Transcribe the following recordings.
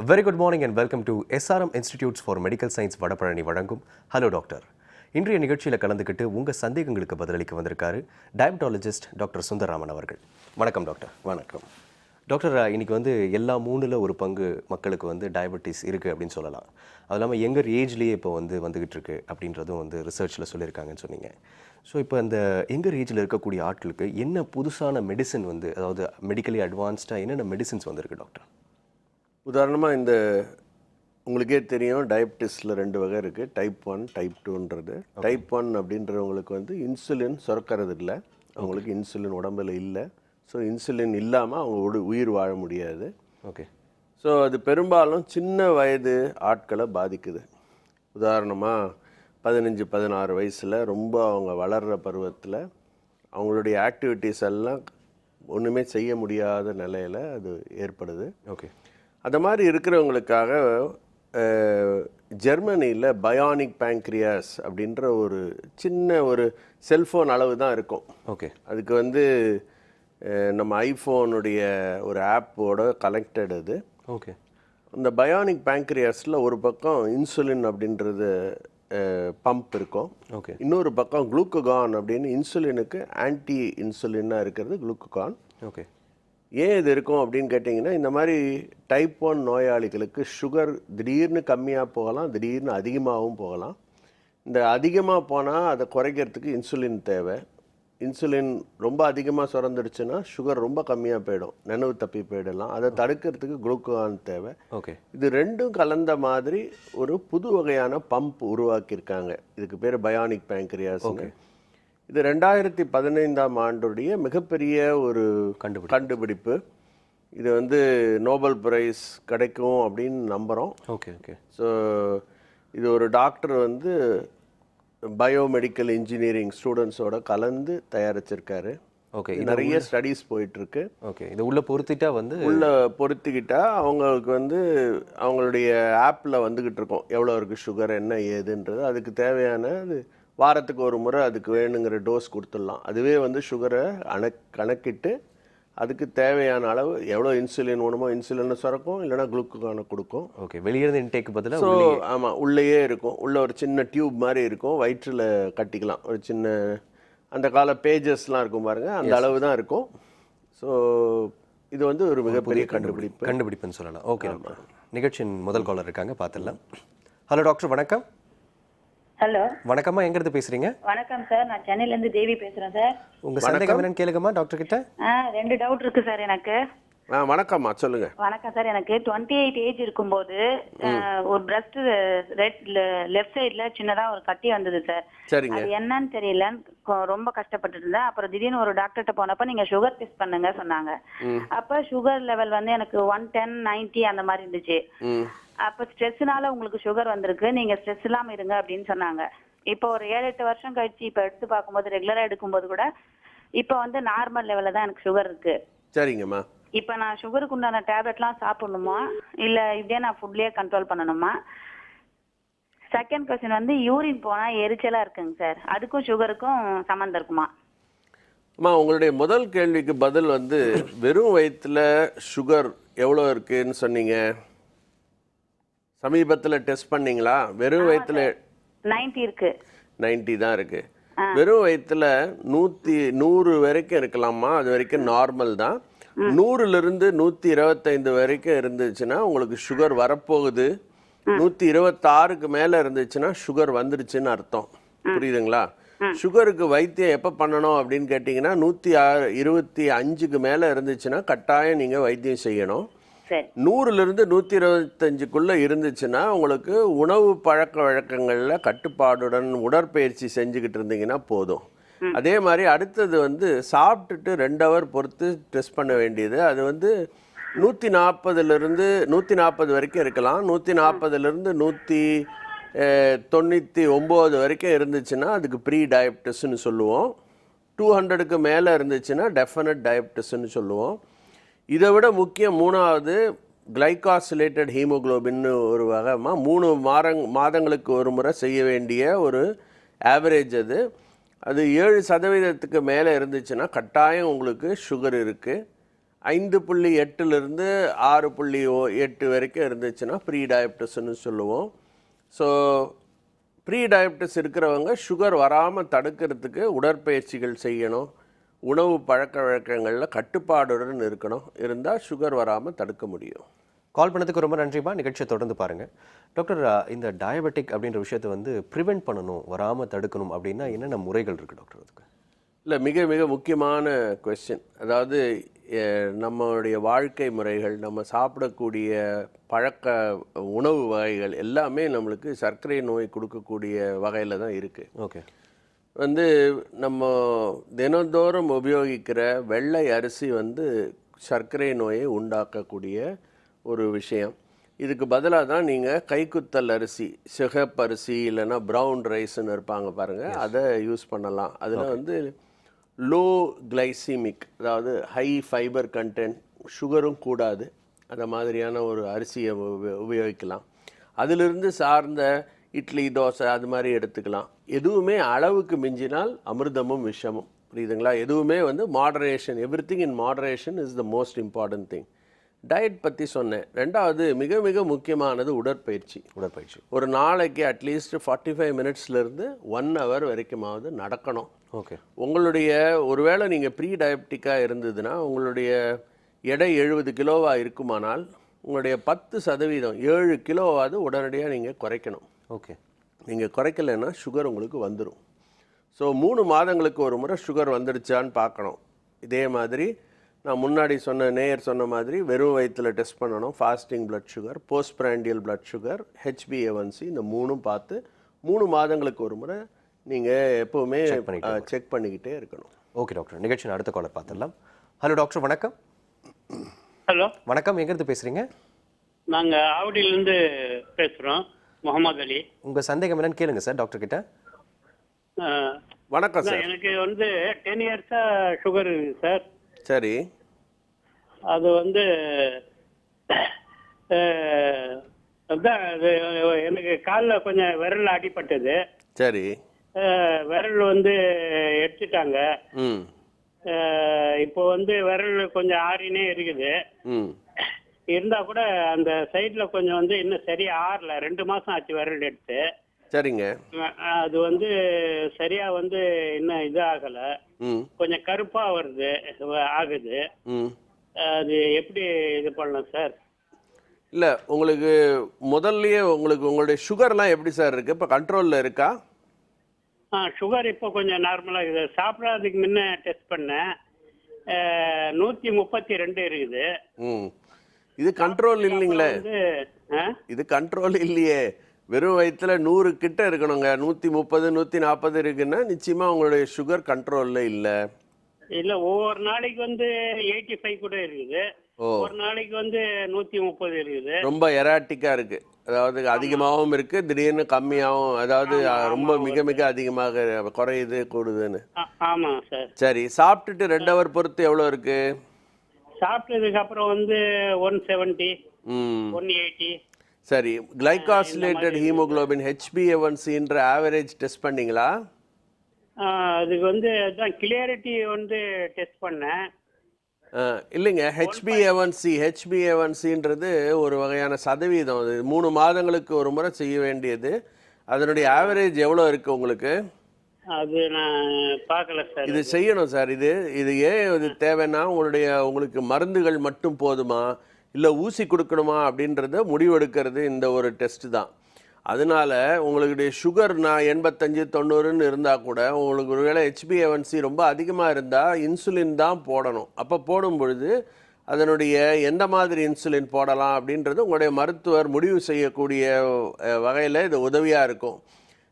Very good morning and welcome to SRM Institutes for Medical Science Vadapalani வழங்கும் hello doctor. இன்றைய நிகழ்ச்சியில் கலந்துக்கிட்டு உங்கள் சந்தேகங்களுக்கு பதிலளிக்க வந்திருக்காரு டயபெட்டாலஜிஸ்ட் டாக்டர் சுந்தரராமன் அவர்கள். வணக்கம் டாக்டர். வணக்கம் டாக்டர். இன்றைக்கி எல்லா மூணில் ஒரு பங்கு மக்களுக்கு டயபெட்டிஸ் இருக்குது அப்படின்னு சொல்லலாம். அது இல்லாமல் எங்கர் ஏஜ்லேயே இப்போ வந்துக்கிட்டு இருக்கு அப்படின்றதும் ரிசர்ச்சில் சொல்லியிருக்காங்கன்னு சொன்னீங்க. ஸோ இப்போ அந்த எங்கர் ஏஜில் இருக்கக்கூடிய ஆட்களுக்கு என்ன புதுசான மெடிசன் அதாவது மெடிக்கலி அட்வான்ஸ்டாக என்னென்ன மெடிசின்ஸ் வந்திருக்கு டாக்டர்? உதாரணமாக இந்த உங்களுக்கே தெரியும் டயபெட்டிஸில் 2 வகை இருக்குது, டைப் 1 டைப் 2ன்றது. டைப் 1 அப்படின்றவங்களுக்கு இன்சுலின் சுரக்கிறது இல்லை, அவங்களுக்கு இன்சுலின் உடம்பில் இல்லை. ஸோ இன்சுலின் இல்லாமல் அவங்க உயிர் வாழ முடியாது. ஓகே. ஸோ அது பெரும்பாலும் சின்ன வயது ஆட்களை பாதிக்குது. உதாரணமாக 15-16 வயசில் ரொம்ப அவங்க வளர்கிற பருவத்தில் அவங்களுடைய ஆக்டிவிட்டீஸ் எல்லாம் ஒன்றுமே செய்ய முடியாத நிலையில் அது ஏற்படுது. ஓகே. அந்த மாதிரி இருக்கிறவங்களுக்காக ஜெர்மனியில் பயானிக் பேங்க்ரியாஸ் அப்படின்ற ஒரு சின்ன ஒரு செல்ஃபோன் அளவு தான் இருக்கும். ஓகே. அதுக்கு நம்ம ஐஃபோனுடைய ஒரு ஆப்போட கனெக்டட் அது. ஓகே. அந்த பயானிக் பேங்க்ரியாஸில் ஒரு பக்கம் இன்சுலின் அப்படின்றது பம்ப் இருக்கும். ஓகே. இன்னொரு பக்கம் குளுக்கோகான் அப்படின்னு இன்சுலினுக்கு ஆன்டி இன்சுலினாக இருக்கிறது குளுக்கோகான். ஓகே. ஏன் இது இருக்கும் அப்படின்னு கேட்டிங்கன்னா, இந்த மாதிரி டைப் 1 நோயாளிகளுக்கு சுகர் திடீர்னு கம்மியாக போகலாம், திடீர்னு அதிகமாகவும் போகலாம். இந்த அதிகமாக போனால் அதை குறைக்கிறதுக்கு இன்சுலின் தேவை. இன்சுலின் ரொம்ப அதிகமாக சுரந்துடுச்சுன்னா சுகர் ரொம்ப கம்மியாக போயிடும், நினைவு தப்பி போயிடலாம். அதை தடுக்கிறதுக்கு குளுக்கோகான் தேவை. ஓகே. இது ரெண்டும் கலந்த மாதிரி ஒரு புது வகையான பம்ப் உருவாக்கியிருக்காங்க. இதுக்கு பேர் பயானிக் பேங்க்ரியாஸ். இது 2015ஆம் ஆண்டுடைய மிகப்பெரிய ஒரு கண்டுபிடிப்பு. இது நோபல் பிரைஸ் கிடைக்கும் அப்படின்னு நம்புகிறோம். ஓகே. ஓகே. ஸோ இது ஒரு டாக்டர் பயோமெடிக்கல் இன்ஜினியரிங் ஸ்டூடெண்ட்ஸோட கலந்து தயாரிச்சிருக்காரு. ஓகே. நிறைய ஸ்டடீஸ் போயிட்டுருக்கு. ஓகே. இது உள்ளே பொருத்திட்டா உள்ளே பொருத்திக்கிட்டா அவங்களுக்கு அவங்களுடைய ஆப்பில் வந்துக்கிட்டு இருக்கோம் எவ்வளோ இருக்குது சுகர் என்ன ஏதுன்றது. அதுக்கு தேவையான வாரத்துக்கு ஒரு முறை அதுக்கு வேணுங்கிற டோஸ் கொடுத்துடலாம். அதுவே சுகரை கணக்கிட்டு அதுக்கு தேவையான அளவு எவ்வளோ இன்சுலின் வேணுமோ இன்சுலினை சுரக்கும், இல்லைனா குளுக்கோகானை கொடுக்கும். ஓகே. வெளியிருந்து இன்டேக் பதிலாக ஸோ ஆமாம், உள்ளேயே இருக்கும். உள்ள ஒரு சின்ன டியூப் மாதிரி இருக்கும், வயிற்றில் கட்டிக்கலாம். ஒரு சின்ன அந்த கால பேஜஸ்லாம் இருக்கும் பாருங்கள், அந்த அளவு தான் இருக்கும். ஸோ இது ஒரு மிகப்பெரிய கண்டுபிடிப்புன்னு சொல்லலாம். ஓகே. நிகழ்ச்சியின் முதல் காலர் இருக்காங்க, பார்த்துடலாம். ஹலோ டாக்டர், வணக்கம். ஹலோ வணக்கம்மா, எங்கிருந்து பேசுறீங்க? வணக்கம் சார், நான் சென்னையில இருந்து தேவி பேசுறேன் சார். உங்க சந்தேகம் என்னன்னு கேளுங்கம்மா டாக்டர் கிட்ட. 2 டவுட் இருக்கு சார் எனக்கு. வணக்கம்மா, சொல்லுங்க. வணக்கம் சார், எனக்கு 28 ஏஜ் இருக்கும்போது ஒரு பிரஸ்ட் லெஃப்ட் சைடுல சின்னதா ஒரு கட்டி வந்தது சார். சரிங்க. அது என்னன்னு தெரியல, ரொம்ப கஷ்டப்பட்டு இருந்தேன். அப்புறம் திடீர்னு ஒரு டாக்டர்கிட்ட போனப்ப நீங்க சுகர் டெஸ்ட் பண்ணுங்க சொன்னாங்க. அப்ப சுகர் லெவல் எனக்கு 110, 90 அந்த மாதிரி இருந்துச்சு. அப்ப ஸ்ட்ரெஸ்னால உங்களுக்கு சுகர் வந்திருக்கு, நீங்க ஸ்ட்ரெஸ் இல்லாம இருங்க அப்படின்னு சொன்னாங்க. இப்போ ஒரு 7-8 வருஷம் கழிச்சு இப்ப எடுத்து பார்க்கும்போது, ரெகுலரா எடுக்கும்போது கூட இப்ப நார்மல் லெவல்ல தான் எனக்கு சுகர் இருக்கு. சரிங்கம்மா. இப்ப நான் சுகருக்கு உண்டான டேப்லெட்லாம் சாப்பிடணுமா, இல்ல இதே நான் ஃபுட்லயே கண்ட்ரோல் பண்ணணுமா? செகண்ட் கொஸ்டின் யூரின் போனா எரிச்சலா இருக்குங்க சார், அதுக்கும் சுகருக்கும் சம்மந்தம் இருக்குமா? அம்மா, உங்களுடைய முதல் கேள்விக்கு பதில் வெறும் வயிற்றுல சுகர் எவ்வளோ இருக்குன்னு சொன்னீங்க. சமீபத்தில் டெஸ்ட் பண்ணீங்களா? வெறும் வயிற்றுல 90 இருக்கு. 90 தான் இருக்கு. வெறும் வயிற்றுல 100 வரைக்கும் இருக்கலாமா, அது வரைக்கும் நார்மல் தான். 100லிருந்து 125 வரைக்கும் இருந்துச்சுன்னா உங்களுக்கு சுகர் வரப்போகுது. 126க்கு மேலே இருந்துச்சுன்னா சுகர் வந்துடுச்சுன்னு அர்த்தம். புரியுதுங்களா? சுகருக்கு வைத்தியம் எப்போ பண்ணணும் அப்படின்னு கேட்டிங்கன்னா, 125க்கு மேலே இருந்துச்சுன்னா கட்டாயம் நீங்கள் வைத்தியம் செய்யணும். 100லிருந்து 125க்குள்ளே இருந்துச்சுன்னா உங்களுக்கு உணவு பழக்க வழக்கங்களில் கட்டுப்பாடுடன் உடற்பயிற்சி செஞ்சுக்கிட்டு இருந்தீங்கன்னா போதும். அதே மாதிரி அடுத்தது சாப்பிட்டுட்டு 2 ஹவர் பொறுத்து டெஸ்ட் பண்ண வேண்டியது. அது 140லிருந்து 140 வரைக்கும் இருக்கலாம். 140லிருந்து 199 வரைக்கும் இருந்துச்சுன்னா அதுக்கு ப்ரீ டயபெட்டிஸ்ன்னு சொல்லுவோம். 200க்கு மேலே இருந்துச்சுன்னா டெஃபினட் டயபெட்டிஸ்ன்னு சொல்லுவோம். இதை விட முக்கியம் 3வது கிளைகாசிலேட்டட் ஹீமோகுளோபின்னு ஒரு வகைமா 3 மாதங்களுக்கு ஒரு முறை செய்ய வேண்டிய ஒரு ஆவரேஜ். அது 7% மேலே இருந்துச்சுன்னா கட்டாயம் உங்களுக்கு சுகர் இருக்குது. 5.8லிருந்து 6.8 வரைக்கும் இருந்துச்சுன்னா ப்ரீ டயபிட்டிஸ்ன்னு சொல்லுவோம். ஸோ ப்ரீ டயபிட்டிஸ் இருக்கிறவங்க சுகர் வராமல் தடுக்கிறதுக்கு உடற்பயிற்சிகள் செய்யணும், உணவு பழக்க வழக்கங்களில் கட்டுப்பாடுடன் இருக்கணும். இருந்தால் சுகர் வராமல் தடுக்க முடியும். கால் பண்ணதுக்கு ரொம்ப நன்றிமா. நிகழ்ச்சியை தொடர்ந்து பாருங்கள். டாக்டர், இந்த டயபெட்டிக் அப்படின்ற விஷயத்தை வந்து ப்ரிவெண்ட் பண்ணணும், வராமல் தடுக்கணும் அப்படின்னா என்னென்ன முறைகள் இருக்குது டாக்டர் அதுக்கு? இல்லை, மிக மிக முக்கியமான கொஸ்டின். அதாவது நம்மளுடைய வாழ்க்கை முறைகள், நம்ம சாப்பிடக்கூடிய பழக்க உணவு வகைகள் எல்லாமே நம்மளுக்கு சர்க்கரை நோய் கொடுக்கக்கூடிய வகையில் தான் இருக்குது. ஓகே. வந்து நம்ம தினந்தோறும் உபயோகிக்கிற வெள்ளை அரிசி வந்து சர்க்கரை நோயை உண்டாக்கக்கூடிய ஒரு விஷயம். இதுக்கு பதிலாக தான் நீங்கள் கைக்குத்தல் அரிசி, சிகப்பரிசி இல்லைன்னா ப்ரௌன் ரைஸ்ன்னு இருப்பாங்க பாருங்கள், அதை யூஸ் பண்ணலாம். அதில் வந்து லோ கிளைசிமிக், அதாவது ஹை ஃபைபர் கண்டென்ட், சுகரும் கூடாது, அந்த மாதிரியான ஒரு அரிசியை உபயோகிக்கலாம். அதிலிருந்து சார்ந்த இட்லி, தோசை அது மாதிரி எடுத்துக்கலாம். எதுவுமே அளவுக்கு மிஞ்சினால் அமிர்தமும் விஷமும், புரியுதுங்களா? எதுவுமே வந்து moderation, everything in moderation is the most important thing. Diet பற்றி சொன்னேன். ரெண்டாவது மிக மிக முக்கியமானது உடற்பயிற்சி. ஒரு நாளைக்கு அட்லீஸ்ட் 45 மினிட்ஸ்லேருந்து 1 hour வரைக்குமாவது நடக்கணும். ஓகே. உங்களுடைய ஒருவேளை நீங்கள் ப்ரீ டயபெட்டிக்காக இருந்ததுன்னா உங்களுடைய எடை 70 கிலோவாக இருக்குமானால் உங்களுடைய 10% 7 கிலோவாவது உடனடியாக நீங்கள் குறைக்கணும். ஓகே. நீங்கள் குறைக்கலைன்னா சுகர் உங்களுக்கு வந்துடும். ஸோ 3 மாதங்களுக்கு ஒரு முறை சுகர் வந்துடுச்சான்னு பார்க்கணும். இதே மாதிரி நான் முன்னாடி நேயர் சொன்ன மாதிரி வெறும் வயிற்றில் டெஸ்ட் பண்ணணும். Fasting blood sugar, post prandial blood sugar, HbA1c, இந்த 3ம் பார்த்து 3 மாதங்களுக்கு ஒரு முறை நீங்கள் எப்போவுமே செக் பண்ணிக்கிட்டே இருக்கணும். ஓகே டாக்டர், நிகழ்ச்சியின் அடுத்த காலர் பார்த்துடலாம். ஹலோ டாக்டர், வணக்கம். ஹலோ வணக்கம், எங்கேருந்து பேசுகிறீங்க? நாங்கள் ஆவடியிலேருந்து பேசுகிறோம், முகமது அலி. உங்கள் சந்தேகம் என்னன்னு கேளுங்க சார் டாக்டர் கிட்ட. வணக்கம் சார். எனக்கு வந்து 10 இயர்ஸாக சுகர் இருக்குது சார். சரி. அது வந்து அதான் அது எனக்கு காலில் கொஞ்சம் விரல் அடிபட்டது. சரி. விரல் வந்து எடுத்துட்டாங்க. இப்போ வந்து விரல் கொஞ்சம் ஆறினே இருக்குது. இருந்தா கூட அந்த சைட்ல கொஞ்சம் வந்து இன்னும் சரியா ஆறல. 2 மாசம் ஆச்சு விரல் எடுத்து. சரிங்க. அது வந்து சரியா வந்து இன்னும் இது ஆகல, கொஞ்சம் கருப்பா வருது ஆகுது. அது எப்படி இது பண்ணலாம் சார்? இல்லை, உங்களுக்கு முதல்லயே உங்களுடைய சுகர்லாம் எப்படி சார் இருக்கு? இப்போ கண்ட்ரோலில் இருக்கா? சுகர் இப்போ கொஞ்சம் நார்மலாக இருக்குது. சாப்பிட்றதுக்கு முன்ன டெஸ்ட் பண்ணேன், 132 இருக்குது. இது கண்ட்ரோல் இல்லைங்களே. இது கண்ட்ரோல் இல்லையே. வெறும் வயிற்றுல 100 கிட்ட இருக்கணுங்க. 130 140 இருக்குன்னா நிச்சயமா உங்களுடைய சுகர் கண்ட்ரோல்ல இல்லை. இல்லை, ஒவ்வொரு நாளைக்கு வந்து 85 கூட இருக்குது, ஒரு நாளைக்கு வந்து 130 இருக்குது. ரொம்ப எராட்டிக்கா இருக்கு. அதாவது அதிகமாகவும் இருக்கு, திடீர்னு கம்மியாகவும், அதாவது ரொம்ப மிக மிக அதிகமாக குறையுது கூடுதுன்னு. ஆமாம் சார். சரி, சாப்பிட்டுட்டு 2 hour பொறுத்து எவ்வளோ இருக்கு? சாப்பிட்டதுக்கு அப்புறம் வந்து 170 180. சரி, கிளைகாசிலேட்டட் ஹீமோகுளோபின் HbA1cன்ற ஆவரேஜ் டெஸ்ட் பண்ணீங்களா? அதுக்கு வந்து அதான் கிளியரிட்டி வந்து டெஸ்ட் பண்ணேன். இல்லைங்க, HbA1cன்றது ஒரு வகையான சதவீதம். அது 3 மாதங்களுக்கு ஒரு முறை செய்ய வேண்டியது. அதனுடைய ஆவரேஜ் எவ்வளோ இருக்குது உங்களுக்கு? அது நான் பார்க்கல சார். இது செய்யணும் சார். இது ஏன் இது தேவைன்னா, உங்களுக்கு மருந்துகள் மட்டும் போதுமா இல்லை ஊசி கொடுக்கணுமா அப்படின்றத முடிவெடுக்கிறது இந்த ஒரு டெஸ்ட் தான். அதனால உங்களுடைய சுகர் 85 90ன்னு இருந்தால் கூட உங்களுக்கு ஒருவேளை HbA1c ரொம்ப அதிகமாக இருந்தால் இன்சுலின் தான் போடணும். அப்போ போடும் பொழுது அதனுடைய எந்த மாதிரி இன்சுலின் போடலாம் அப்படின்றது உங்களுடைய மருத்துவர் முடிவு செய்யக்கூடிய வகையில் இது உதவியாக இருக்கும்.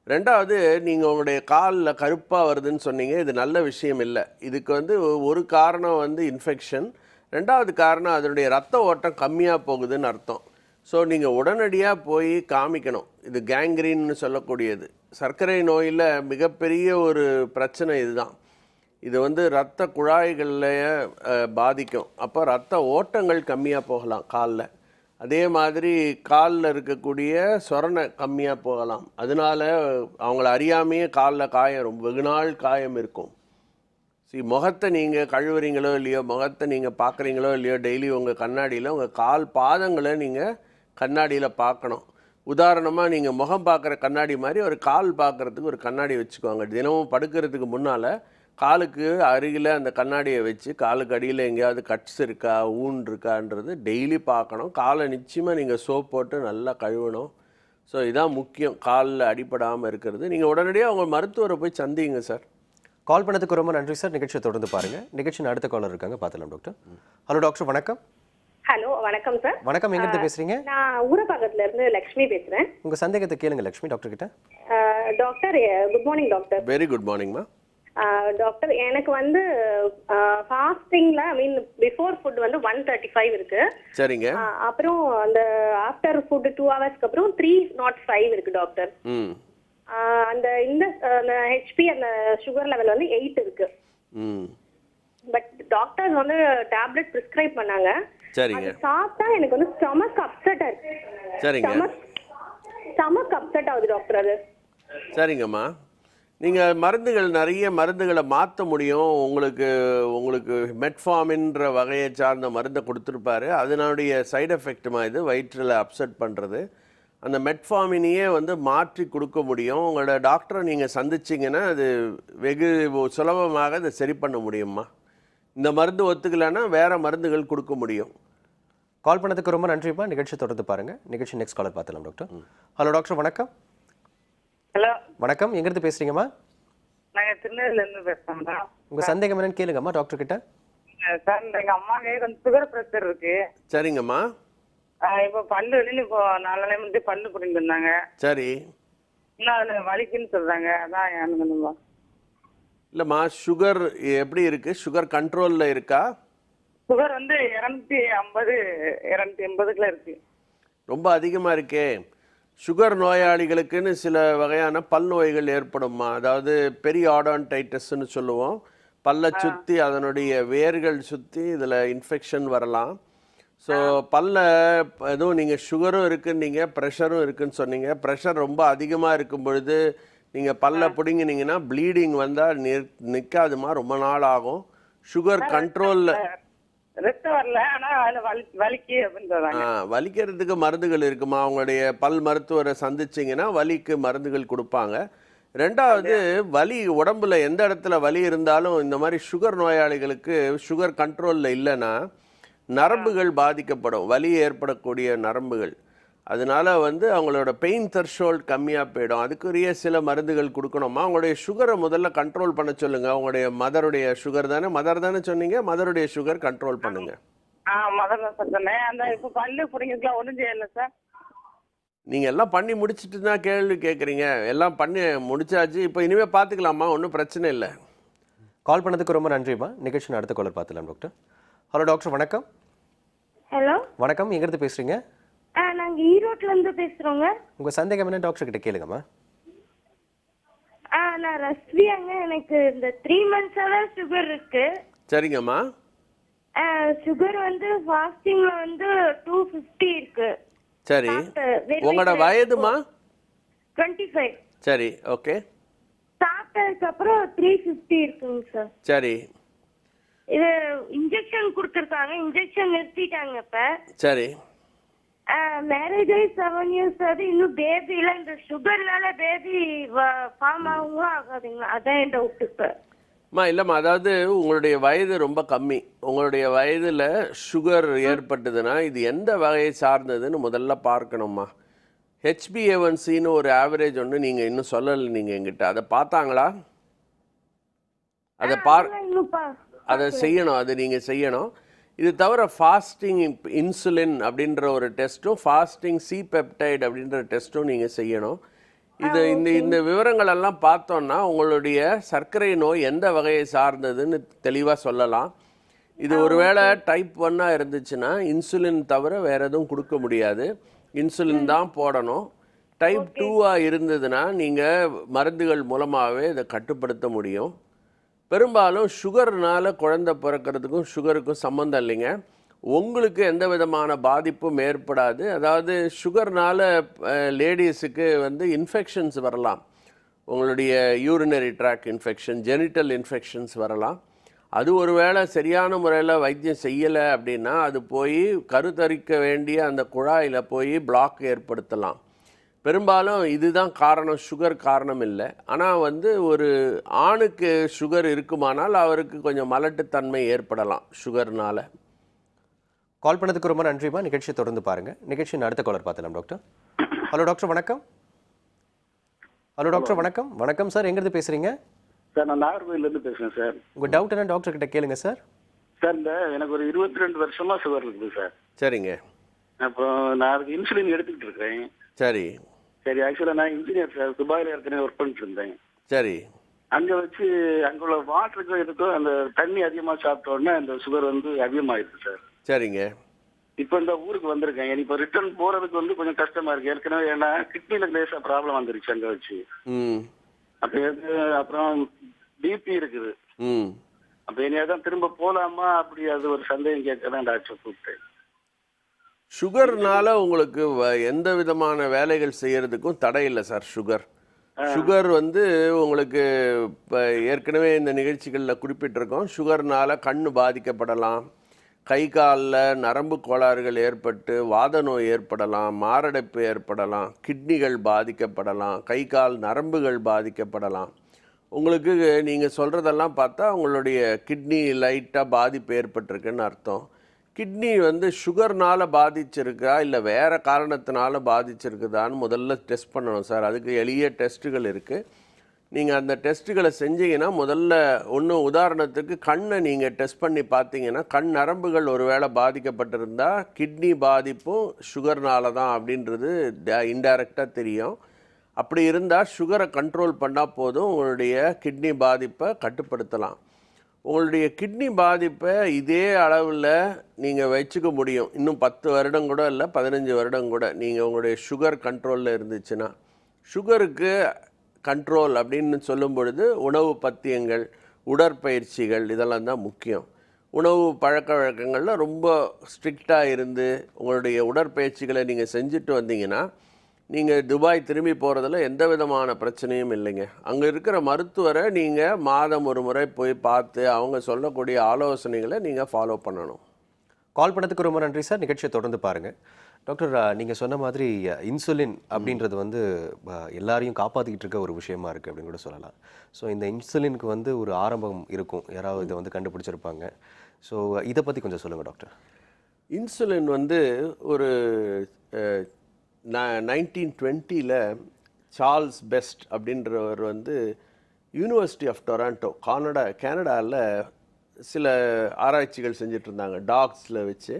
ரெண்டாவது, நீங்கள் உங்களுடைய காலில் கருப்பாக வருதுன்னு சொன்னீங்க, இது நல்ல விஷயம் இல்லை. இதுக்கு வந்து ஒரு காரணம் வந்து இன்ஃபெக்ஷன், ரெண்டாவது காரணம் அதனுடைய ரத்த ஓட்டம் கம்மியாக போகுதுன்னு அர்த்தம். ஸோ நீங்கள் உடனடியாக போய் காமிக்கணும். இது கேங்க்ரீன்னு சொல்லக்கூடியது. சர்க்கரை நோயில் மிகப்பெரிய ஒரு பிரச்சனை இதுதான். இது வந்து இரத்த குழாய்களில் பாதிக்கும். அப்போ ரத்த ஓட்டங்கள் கம்மியாக போகலாம் காலில். அதே மாதிரி காலில் இருக்கக்கூடிய சொரணை கம்மியாக போகலாம். அதனால அவங்கள அறியாமையே காலில் காயம், ரொம்ப வெகுநாள் காயம் இருக்கும். முகத்தை நீங்கள் கழுவுறீங்களோ இல்லையோ, முகத்தை நீங்கள் பார்க்குறீங்களோ இல்லையோ, டெய்லி உங்கள் கண்ணாடியில் உங்கள் கால் பாதங்களை நீங்கள் கண்ணாடியில் பார்க்கணும். உதாரணமாக நீங்கள் முகம் பார்க்குற கண்ணாடி மாதிரி ஒரு கால் பார்க்குறதுக்கு ஒரு கண்ணாடி வச்சுக்கோங்க. தினமும் படுக்கிறதுக்கு முன்னால் காலுக்கு அருகில் அந்த கண்ணாடியை வச்சு காலுக்கு அடியில் எங்கேயாவது கட்ஸ் இருக்கா, ஊன் இருக்கான்றது டெய்லி பார்க்கணும். காலை நிச்சயமாக நீங்கள் சோப் போட்டு நல்லா கழுவணும். ஸோ இதான் முக்கியம், காலில் அடிபடாமல் இருக்கிறது. நீங்கள் உடனடியாக உங்கள் மருத்துவரை போய் சந்திங்க சார். கால் பண்ணதுக்கு ரொம்ப நன்றி சார். நிகழ்ச்சியை தொடர்ந்து பாருங்க. நிகழ்ச்சியின் அடுத்த காலர் இருக்காங்க, பார்த்துலாம் டாக்டர். ஹலோ டாக்டர், வணக்கம். ஹலோ, வணக்கம் சார். வணக்கம், எங்க இருந்து பேசுறீங்க? நான் ஊரபாக்கத்துல இருந்து லக்ஷ்மி பேசுறேன். உங்க சந்தேகத்தை கேளுங்க லக்ஷ்மி டாக்டர் கிட்ட. Doctor, good morning doctor. Very good மார்னிங்மா. டாக்டர், எனக்கு வந்து ஃபாஸ்டிங்ல பிஃபோர் ஃபுட் வந்து 135 இருக்கு. சரிங்க. அப்புறம் அந்த ஆஃப்டர் ஃபுட் 2 ஹவர்ஸ்க்கு அப்புறம் 305 இருக்கு டாக்டர். அந்த ஹெச்பி அந்த சுகர் லெவல் வந்து 8 இருக்கு. பட் டாக்டர்ஸ் வந்து டேப்லெட் பிரிஸ்கிரைப் பண்ணாங்க. சரிங்க. சாப்பிட்டா எனக்கு வந்து ஸ்டமக் அப்செட் ஆகுது. சரிங்க. ஸ்டமக் அப்செட் ஆகுது டாக்டர். அது சரிங்கம்மா. நீங்கள் மருந்துகள் நிறைய மருந்துகளை மாற்ற முடியும். உங்களுக்கு மெட்ஃபார்மின்ற வகையை சார்ந்த மருந்தை கொடுத்துருப்பாரு. அதனுடைய சைடு எஃபெக்ட்டுமா இது வயிற்றில் அப்செட் பண்ணுறது. அந்த மெட்ஃபார்மினையே வந்து மாற்றி கொடுக்க முடியும். உங்களோட டாக்டரை நீங்கள் சந்திச்சிங்கன்னா அது வெகு சுலபமாக அதை சரி பண்ண முடியும்மா. இந்த மருந்து ஒத்துக்கலைன்னா வேறு மருந்துகள் கொடுக்க முடியும். கால் பண்ணதுக்கு ரொம்ப நன்றிப்பா. நிகழ்ச்சி தொடர்ந்து பாருங்க. நிகழ்ச்சி நெக்ஸ்ட் காலர் பார்த்துலாம் டாக்டர். ஹலோ டாக்டர், வணக்கம். ஹலோ, வணக்கம், எங்க இருந்து பேசுறீங்கம்மா? நாங்க திருநெல்வேலில இருந்து பேசுறோம்டா. உங்க சந்தேகம் என்னன்னு கேளுங்கம்மா டாக்டர் கிட்ட. சார், எங்க அம்மாவே கொஞ்சம் சுகர் பிரஷர் இருக்கு. சரிங்கம்மா. இப்போ பல்லு வெளியில இப்போ 4 நாளைக்கு முன்னாடி பல்லு புடிங்கிட்டு இருந்தாங்க. சரி. இன்னும் அதுல வலிக்குன்னு சொல்றாங்க. அதான் எனக்கு இல்லைம்மா, சுகர் எப்படி இருக்குது? சுகர் கண்ட்ரோலில் இருக்கா? சுகர் வந்து 250 280 இருக்கு. ரொம்ப அதிகமாக இருக்கே. சுகர் நோயாளிகளுக்குன்னு சில வகையான பல் நோய்கள் ஏற்படுமா. அதாவது பெரியாடோன்டைட்டிஸ்ன்னு சொல்லுவோம். பல்லை சுற்றி அதனுடைய வேர்கள் சுற்றி இதில் இன்ஃபெக்ஷன் வரலாம். ஸோ பல்ல எதுவும் நீங்கள் சுகரும் இருக்குன்னீங்க, ப்ரெஷரும் இருக்குன்னு சொன்னீங்க. ப்ரெஷர் ரொம்ப அதிகமாக இருக்கும் பொழுது நீங்கள் பல்ல பிடுங்கினீங்கன்னா ப்ளீடிங் வந்தால் நிற்காதுமா, ரொம்ப நாள் ஆகும். சுகர் கண்ட்ரோலில் ரத்தம் வரல, ஆனா அதுல வலிக்கு அப்படின்னு சொல்றாங்க. வலிக்கிறதுக்கு மருந்துகள் இருக்குமா. அவங்களுடைய பல் மருத்துவரை சந்திச்சிங்கன்னா வலிக்கு மருந்துகள் கொடுப்பாங்க. ரெண்டாவது, வலி உடம்புல எந்த இடத்துல வலி இருந்தாலும் இந்த மாதிரி சுகர் நோயாளிகளுக்கு சுகர் கண்ட்ரோலில் இல்லைன்னா நரம்புகள் பாதிக்கப்படும், வலி ஏற்படக்கூடிய நரம்புகள். அதனால வந்து அவங்களோட பெயின் த்ரெஷோல்ட் கம்மியாக போயிடும். அதுக்குரிய சில மருந்துகள் கொடுக்கணுமா. அவங்களுடைய சுகரை முதல்ல கண்ட்ரோல் பண்ண சொல்லுங்க. அவங்களுடைய மதருடைய சுகர் தானே, மதர் தானே சொன்னீங்க, மதருடைய சுகர் கண்ட்ரோல் பண்ணுங்க. முதல்ல சொன்னேன். அந்த இப்போ பல்லு பிடிக்கிறதுலாம் ஒன்றும் செய்யல சார். நீங்கள் எல்லாம் பண்ணி முடிச்சுட்டு தான் கேள்வி கேட்குறீங்க. எல்லாம் பண்ணி முடிச்சாச்சு, இப்போ இனிமேல் பார்த்துக்கலாமா, ஒன்றும் பிரச்சனை இல்லை. கால் பண்ணதுக்கு ரொம்ப நன்றிப்பா. நிகழ்ச்சி அடுத்த காலர் பார்த்துலாம் டாக்டர். ஹலோ டாக்டர், வணக்கம். ஹலோ, வணக்கம், எங்க இருந்து பேசுறீங்க? நாங்க ஈரோட்ல இருந்து பேசுறோங்க. உங்க சந்தேகம் என்ன டாக்டர் கிட்ட கேளுங்கம்மா. நான் ரஸ்வியாங்க. எனக்கு இந்த 3 months-ஆ சுகர் இருக்கு. சரிங்கம்மா. சுகர் வந்து ஃபாஸ்டிங்ல வந்து 250 இருக்கு. சரி. உங்களோட வயதுமா? 25. சரி, ஓகே. சாப்பிட்டதுக்கு அப்புறம் 350 இருக்குங்க சார். சரி. இது இன்ஜெக்ஷன் கொடுத்துருக்காங்க, இன்ஜெக்ஷன் நிறுத்திட்டாங்க இப்ப. சரி. மேரேஜ் ஆகி 7 years ஆகுது, இன்னும் பேபி இல்ல. இந்த சுகர்னால பேபி ஃபார்ம் ஆகுங்களா ஆகாதுங்களா, அதான் என் டவுட் இப்ப. இல்லைம்மா, அதாவது உங்களுடைய வயது ரொம்ப கம்மி. உங்களுடைய வயதில் சுகர் ஏற்பட்டதுன்னா இது எந்த வகையை சார்ந்ததுன்னு முதல்ல பார்க்கணும்மா. HbA1cன்னு ஒரு ஆவரேஜ் ஒன்று நீங்கள் இன்னும் சொல்லலை நீங்கள் எங்கிட்ட. அதை பார்த்தாங்களா? அதை செய்யணும், அது நீங்கள் செய்யணும். இது தவிர ஃபாஸ்டிங் இன்சுலின் அப்படின்ற ஒரு டெஸ்ட்டும் ஃபாஸ்டிங் சி பெப்டைட் அப்படின்ற டெஸ்ட்டும் நீங்கள் செய்யணும். இந்த விவரங்களெல்லாம் பார்த்தோன்னா உங்களுடைய சர்க்கரை நோய் எந்த வகையை சார்ந்ததுன்னு தெளிவாக சொல்லலாம். இது ஒருவேளை டைப் 1 இருந்துச்சுன்னா இன்சுலின் தவிர வேறு எதுவும் கொடுக்க முடியாது, இன்சுலின் தான் போடணும். டைப் 2 இருந்ததுன்னா நீங்கள் மருந்துகள் மூலமாகவே இதை கட்டுப்படுத்த முடியும். பெரும்பாலும் சுகர்னால குழந்தை பிறக்கிறதுக்கும் சுகருக்கும் சம்மந்தம் இல்லைங்க. உங்களுக்கு எந்த விதமான பாதிப்பும் ஏற்படாது. அதாவது சுகர்னால லேடிஸுக்கு வந்து இன்ஃபெக்ஷன்ஸ் வரலாம். உங்களுடைய urinary tract infection, genital infections வரலாம். அது ஒருவேளை சரியான முறையில் வைத்தியம் செய்யலை அப்படின்னா அது போய் கருத்தரிக்க வேண்டிய அந்த குழாயில் போய் பிளாக் ஏற்படுத்தலாம். பெரும்பாலும் இதுதான் காரணம், சுகர் காரணம் இல்லை. ஆனால் வந்து ஒரு ஆணுக்கு சுகர் இருக்குமானால் அவருக்கு கொஞ்சம் மலட்டுத்தன்மை ஏற்படலாம் சுகர்னால. கால் பண்ணதுக்கு ரொம்ப நன்றிமா. நிகழ்ச்சியை தொடர்ந்து பாருங்கள். நிகழ்ச்சியின் அடுத்த காலர் பார்த்துலாம் டாக்டர். ஹலோ டாக்டர் வணக்கம். ஹலோ டாக்டர் வணக்கம். வணக்கம் சார், எங்கேருந்து பேசுகிறீங்க? சார் நான் நாகர்கோவிலேருந்து பேசுகிறேன் சார். உங்கள் டவுட் என்ன டாக்டர் கிட்ட கேளுங்க சார். சார் இந்த எனக்கு ஒரு 22 வருஷமாக சுகர் இருக்குது சார். சரிங்க. அப்புறம் நான் அதுக்கு இன்சுலின் எடுத்துக்கிட்டு இருக்கிறேன். சரி சரி, ஆக்சுவலாக நான் இன்ஜினியர் சார், துபாயில் ஏற்கனவே ஒர்க் பண்ணிட்டு இருந்தேன். சரி. அங்கே வச்சு அங்கே உள்ள வாட்டருக்கும் இதுக்கும் அந்த தண்ணி அதிகமாக சாப்பிட்ட உடனே அந்த சுகர் வந்து அதிகமாகிடுது சார். சரிங்க. இப்போ இந்த ஊருக்கு வந்திருக்கேன். இப்போ ரிட்டர்ன் போகிறதுக்கு வந்து கொஞ்சம் கஷ்டமாக இருக்குது. ஏற்கனவே ஏன்னா கிட்னியில் லேசாக ப்ராப்ளம் வந்துருச்சு அங்கே வச்சு. அப்புறம் பிபி இருக்குது. அப்போ என்னையா தான் திரும்ப போகலாமா அப்படி, அது ஒரு சந்தேகம் கேட்க தான் டாக்டர் கூப்பிட்டேன். சுகர்னால உங்களுக்கு எந்த விதமான வேலைகள் செய்யறதுக்கும் தடை இல்லை சார். சுகர் வந்து உங்களுக்கு இப்போ ஏற்கனவே இந்த நிகழ்ச்சிகளில் குறிப்பிட்டிருக்கோம். சுகர்னால கண் பாதிக்கப்படலாம், கை காலில் நரம்பு கோளாறுகள் ஏற்பட்டு வாத நோய் ஏற்படலாம், மாரடைப்பு ஏற்படலாம், கிட்னிகள் பாதிக்கப்படலாம், கை கால் நரம்புகள் பாதிக்கப்படலாம். உங்களுக்கு நீங்கள் சொல்கிறதெல்லாம் பார்த்தா உங்களுடைய கிட்னி லைட்டாக பாதிப்பு ஏற்பட்டிருக்குன்னு அர்த்தம். கிட்னி வந்து சுகர்னால் பாதிச்சிருக்கா இல்லை வேறு காரணத்தினால பாதிச்சிருக்குதான்னு முதல்ல டெஸ்ட் பண்ணணும் சார். அதுக்கு எளிய டெஸ்ட்டுகள் இருக்குது. நீங்கள் அந்த டெஸ்ட்டுகளை செஞ்சீங்கன்னா முதல்ல உதாரணத்துக்கு கண்ணை நீங்கள் டெஸ்ட் பண்ணி பார்த்தீங்கன்னா கண் நரம்புகள் ஒருவேளை பாதிக்கப்பட்டிருந்தால் கிட்னி பாதிப்பும் சுகர்னால தான் அப்படின்றது இன்டைரக்டாக தெரியும். அப்படி இருந்தால் சுகரை கண்ட்ரோல் பண்ணால் போதும், உங்களுடைய கிட்னி பாதிப்பை கட்டுப்படுத்தலாம். உங்களுடைய கிட்னி பாதிப்பை இதே அளவில் நீங்கள் வச்சுக்க முடியும். இன்னும் 10 வருடம் கூட இல்லை, 15 வருடம் கூட நீங்கள் உங்களுடைய சுகர் கண்ட்ரோலில் இருந்துச்சுன்னா. சுகருக்கு கண்ட்ரோல் அப்படின்னு சொல்லும் பொழுது உணவு பத்தியங்கள், உடற்பயிற்சிகள் இதெல்லாம் தான் முக்கியம். உணவு பழக்க வழக்கங்களில் ரொம்ப ஸ்ட்ரிக்டாக இருந்து உங்களுடைய உடற்பயிற்சிகளை நீங்கள் செஞ்சுட்டு வந்தீங்கன்னா நீங்கள் துபாய் திரும்பி போகிறதுல எந்த விதமான பிரச்சனையும் இல்லைங்க. அங்கே இருக்கிற மருத்துவரை நீங்கள் மாதம் ஒரு முறை போய் பார்த்து அவங்க சொல்லக்கூடிய ஆலோசனைகளை நீங்கள் ஃபாலோ பண்ணணும். கால் பண்ணதுக்கு ரொம்ப நன்றி சார். நிகழ்ச்சியை தொடர்ந்து பாருங்கள். டாக்டர், நீங்கள் சொன்ன மாதிரி இன்சுலின் அப்படின்றது வந்து எல்லாரையும் காப்பாற்றிக்கிட்டு இருக்க ஒரு விஷயமா இருக்குது அப்படின்னு கூட சொல்லலாம். ஸோ இந்த இன்சுலினுக்கு வந்து ஒரு ஆரம்பம் இருக்கும், யாராவது இதை வந்து கண்டுபிடிச்சிருப்பாங்க. ஸோ இதை பற்றி கொஞ்சம் சொல்லுங்கள் டாக்டர். இன்சுலின் வந்து ஒரு 1920 சார்ல்ஸ் பெஸ்ட் அப்படின்றவர் வந்து யூனிவர்சிட்டி ஆஃப் டொராண்டோ கனடாவில் சில ஆராய்ச்சிகள் செஞ்சுட்டு இருந்தாங்க டாக்ஸில் வச்சு.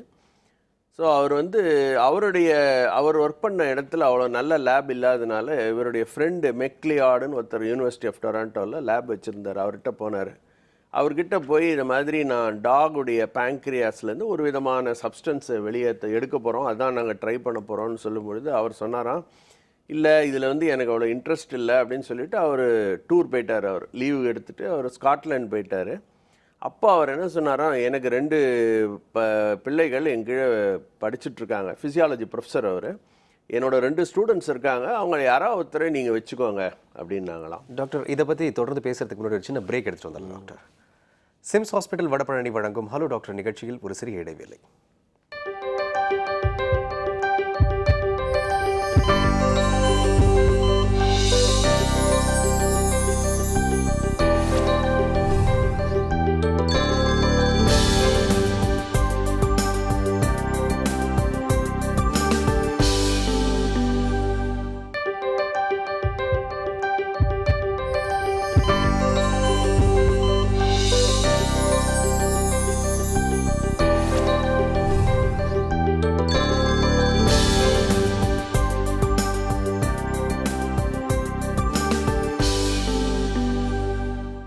ஸோ அவர் வந்து அவர் ஒர்க் பண்ண இடத்துல அவ்வளோ நல்ல லேப் இல்லாதனால இவருடைய ஃப்ரெண்டு மெக்லியார்டுன்னு ஒருத்தர் யூனிவர்சிட்டி ஆஃப் டொராண்டோவில் லேப் வச்சுருந்தார். அவர்கிட்ட போனார். அவர்கிட்ட போய் இந்த மாதிரி நான் டாகுடைய பேங்க்ரியாஸ்லேருந்து ஒரு விதமான சப்ஸ்டன்ஸை எடுக்க போகிறோம், அதான் நாங்கள் ட்ரை பண்ண போகிறோம்னு சொல்லும் பொழுது அவர் சொன்னாராம், இல்லை இதில் வந்து எனக்கு அவ்வளோ இன்ட்ரெஸ்ட் இல்லை அப்படின்னு சொல்லிட்டு அவர் டூர் போயிட்டார். அவர் லீவு எடுத்துகிட்டு அவர் ஸ்காட்லாண்ட் போயிட்டார். அப்போ அவர் என்ன சொன்னாராம், எனக்கு 2 பிள்ளைகள் என் கீழே படிச்சுட்ருக்காங்க, ஃபிசியாலஜி ப்ரொஃபஸர் அவர், என்னோட 2 ஸ்டூடெண்ட்ஸ் இருக்காங்க, அவங்க யாராவது ஒருத்தரை நீங்கள் வச்சுக்கோங்க அப்படின்னாங்களாம். டாக்டர், இதை பற்றி தொடர்ந்து பேசுறதுக்கு முன்னாடி ஒரு சின்ன பிரேக் எடுத்துகிட்டு வந்தாங்க டாக்டர். சிம்ஸ் ஹாஸ்பிட்டல் வடபழனி வழங்கும் ஹலோ டாக்டர் நிகழ்ச்சியில் ஒரு சிறிய இடைவேளை.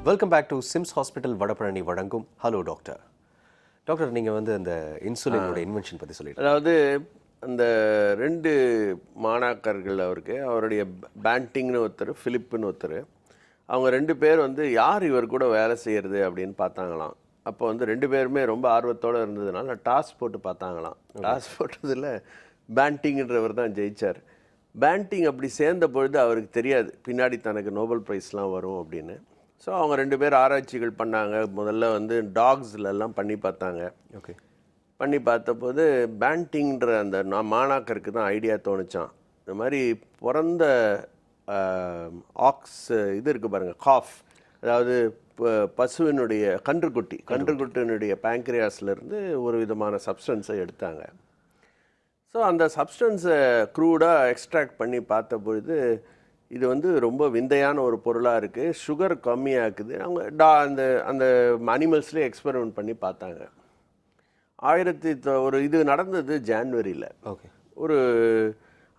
Welcome back to Sims hospital Vadapalani வழங்கும் ஹலோ டாக்டர். டாக்டர், நீங்கள் வந்து அந்த இன்சுலினோட இன்வென்ஷன் பற்றி சொல்லிட்டு, அதாவது அந்த 2 மாணாக்கர்கள் அவருடைய பேண்டிங்னு ஒருத்தர், ஃபிலிப்புன்னு ஒருத்தர், அவங்க 2 பேர் வந்து யார் இவர் கூட வேலை செய்கிறது அப்படின்னு பார்த்தாங்களாம். அப்போ வந்து 2 பேருமே ரொம்ப ஆர்வத்தோடு இருந்ததுனால டாஸ் போட்டு பார்த்தாங்களாம். டாஸ் போட்டதில் பேண்டிங்ன்றவர் தான் ஜெயிச்சார். பேண்டிங் அப்படி சேர்ந்த பொழுது அவருக்கு தெரியாது பின்னாடி தனக்கு நோபல் ப்ரைஸ்லாம் வரும் அப்படின்னு. ஸோ அவங்க 2 பேர் ஆராய்ச்சிகள் பண்ணாங்க. முதல்ல வந்து டாக்ஸ்லலாம் பண்ணி பார்த்தாங்க. ஓகே. பண்ணி பார்த்தபோது பேண்டிங்ன்ற அந்த மாணாக்கருக்கு தான் ஐடியா தோணுச்சான். இந்த மாதிரி பிறந்த ஆக்ஸ் இது இருக்குது பாருங்கள், காஃப், அதாவது பசுவினுடைய கன்றுக்குட்டினுடைய பேங்க்ரியாஸ்லேருந்து ஒரு விதமான சப்ஸ்டன்ஸை எடுத்தாங்க. ஸோ அந்த சப்ஸ்டன்ஸை க்ரூடாக எக்ஸ்ட்ராக்ட் பண்ணி பார்த்த பொழுது இது வந்து ரொம்ப விந்தையான ஒரு பொருளாக இருக்குது, சுகர் கம்மியாக்குது. அவங்க அந்த அந்த அனிமல்ஸ்லேயே எக்ஸ்பெரிமெண்ட் பண்ணி பார்த்தாங்க. இது நடந்தது ஜான்வரியில். ஓகே. ஒரு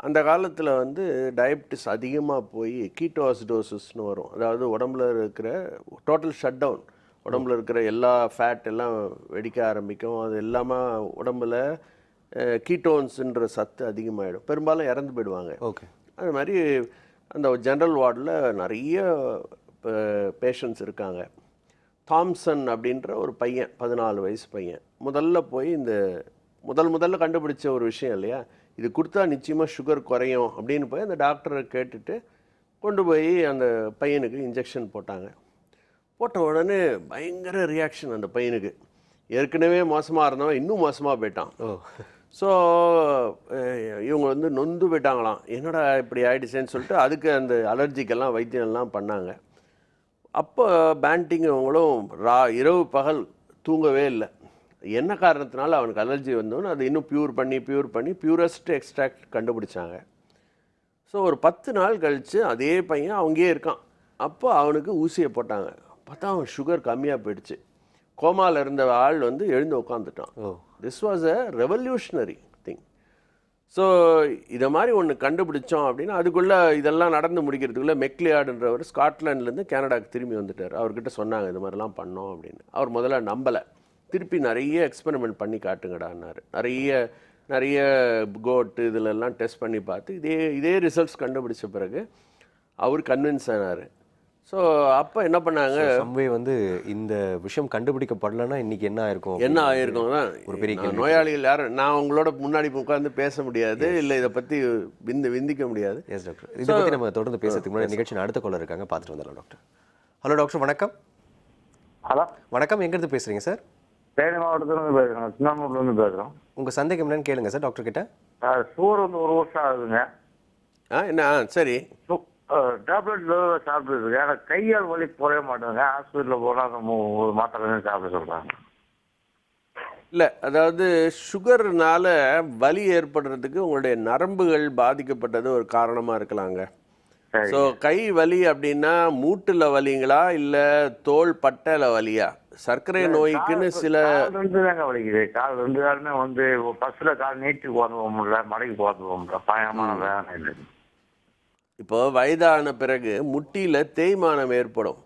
அந்த காலத்தில் வந்து டயபிட்டிஸ் அதிகமாக போய் கீட்டோசிடோசிஸ்னு வரும். அதாவது உடம்புல இருக்கிற டோட்டல் ஷட் டவுன், உடம்புல இருக்கிற எல்லா ஃபேட் எல்லாம் வெடிக்க ஆரம்பிக்கும். அது இல்லாமல் உடம்புல கீட்டோன்ஸுன்ற சத்து அதிகமாகிடும், பெரும்பாலும் இறந்து போயிடுவாங்க. ஓகே. அது மாதிரி அந்த ஜென்ரல் வார்டில் நிறைய பேஷண்ட்ஸ் இருக்காங்க. தாம்சன் அப்படின்ற ஒரு பையன், 14 வயசு பையன், முதல்ல போய் இந்த முதல்ல கண்டுபிடிச்ச ஒரு விஷயம் இல்லையா, இது கொடுத்தா நிச்சயமாக சுகர் குறையும் அப்படின்னு போய் அந்த டாக்டரை கேட்டுட்டு கொண்டு போய் அந்த பையனுக்கு இன்ஜெக்ஷன் போட்டாங்க. போட்ட உடனே பயங்கர ரியாக்ஷன் அந்த பையனுக்கு. ஏற்கனவே மோசமாக இருந்தவன் இன்னும் மோசமாக போயிட்டான். ஸோ இவங்க வந்து நொந்து போயிட்டாங்களாம், என்னடா இப்படி ஆகிடுச்சேன்னு சொல்லிட்டு அதுக்கு அந்த அலர்ஜிக்கெல்லாம் வைத்தியம்லாம் பண்ணாங்க. அப்போ பேண்டிங் அவங்களும் இரவு பகல் தூங்கவே இல்லை. என்ன காரணத்தினால அவனுக்கு அலர்ஜி வந்தோன்னு அதை இன்னும் பியூர் பண்ணி பியூரஸ்ட் எக்ஸ்ட்ராக்ட் கண்டுபிடிச்சாங்க. ஸோ ஒரு 10 நாள் கழித்து அதே பையன் அவங்கயே இருக்கான். அப்போ அவனுக்கு ஊசியை போட்டாங்க. பார்த்தா அவன் சுகர் கம்மியாக போயிடுச்சு. கோமாவில் இருந்த ஆள் வந்து எழுந்து உட்காந்துட்டான். This was a revolutionary thing. So இதை மாதிரி ஒன்று கண்டுபிடிச்சோம் அப்படின்னா அதுக்குள்ளே இதெல்லாம் நடந்து முடிக்கிறதுக்குள்ளே மெக்லியார்டுன்றவர் ஸ்காட்லாண்ட்லேருந்து கனடாவுக்கு திரும்பி வந்துட்டார். அவர்கிட்ட சொன்னாங்க இது மாதிரிலாம் பண்ணோம் அப்படின்னு. அவர் முதல்ல நம்பலை. திருப்பி நிறைய எக்ஸ்பெரிமெண்ட் பண்ணி காட்டுங்கடான்னாரு. நிறைய கோட்டு இதிலெல்லாம் டெஸ்ட் பண்ணி பார்த்து இதே ரிசல்ட்ஸ் கண்டுபிடிச்ச பிறகு அவர் கன்வின்ஸ் ஆனார். ஸோ அப்போ என்ன பண்ணாங்க, சம்வே வந்து இந்த விஷயம் கண்டுபிடிக்கப்படலைன்னா இன்னைக்கு என்ன ஆயிருக்கும் தான் ஒரு பெரிய நோயாளிகள் யாரும் நான் உங்களோட முன்னாடி உட்காந்து பேச முடியாது, இல்லை இதை பற்றி விந்திக்க முடியாது. எஸ் டாக்டர், இதை பற்றி நம்ம தொடர்ந்து பேசுறதுக்கு முன்னாடி நிகழ்ச்சியில் அடுத்த காலர் இருக்காங்க, பார்த்துட்டு வந்துடலாம் டாக்டர். ஹலோ டாக்டர், வணக்கம். ஹலோ வணக்கம், எங்கேருந்து பேசுகிறீங்க சார்? தேனி மாவட்டத்துலேருந்து பேசுகிறோம், சின்னமூர்லேருந்து பேசுகிறோம். உங்கள் சந்தேகம் என்னன்னு கேளுங்க சார் டாக்டர் கிட்ட. சுகர் வந்து 1 வருஷம் ஆகுதுங்க. என்ன சரி, டேப்லெட் சாப்பிட்டுருக்கு. ஆனால் கையால் வலி குறைய மாட்டேங்க. ஹாஸ்பிட்டலில் போனால் ஒரு மாத்திரை சாப்பிட சொல்கிறாங்க. இல்லை, அதாவது சுகர்னால வலி ஏற்படுறதுக்கு உங்களுடைய நரம்புகள் பாதிக்கப்பட்டது ஒரு காரணமாக இருக்கலாங்க. ஸோ கை வலி அப்படின்னா மூட்டில் வலிங்களா இல்லை தோல் பட்டையில் வலியா? சர்க்கரை நோய்க்குன்னு சில 2 தாங்க வலிக்குது. கால் 2 காலுமே வந்து பஸ்ஸில் கால் நீட்டி போக முடியல, மடக்கி போக முடியல, பயமான வேதனை இல்லை. இப்போ வயதான பிறகு முட்டியில் தேய்மானம் ஏற்படும்.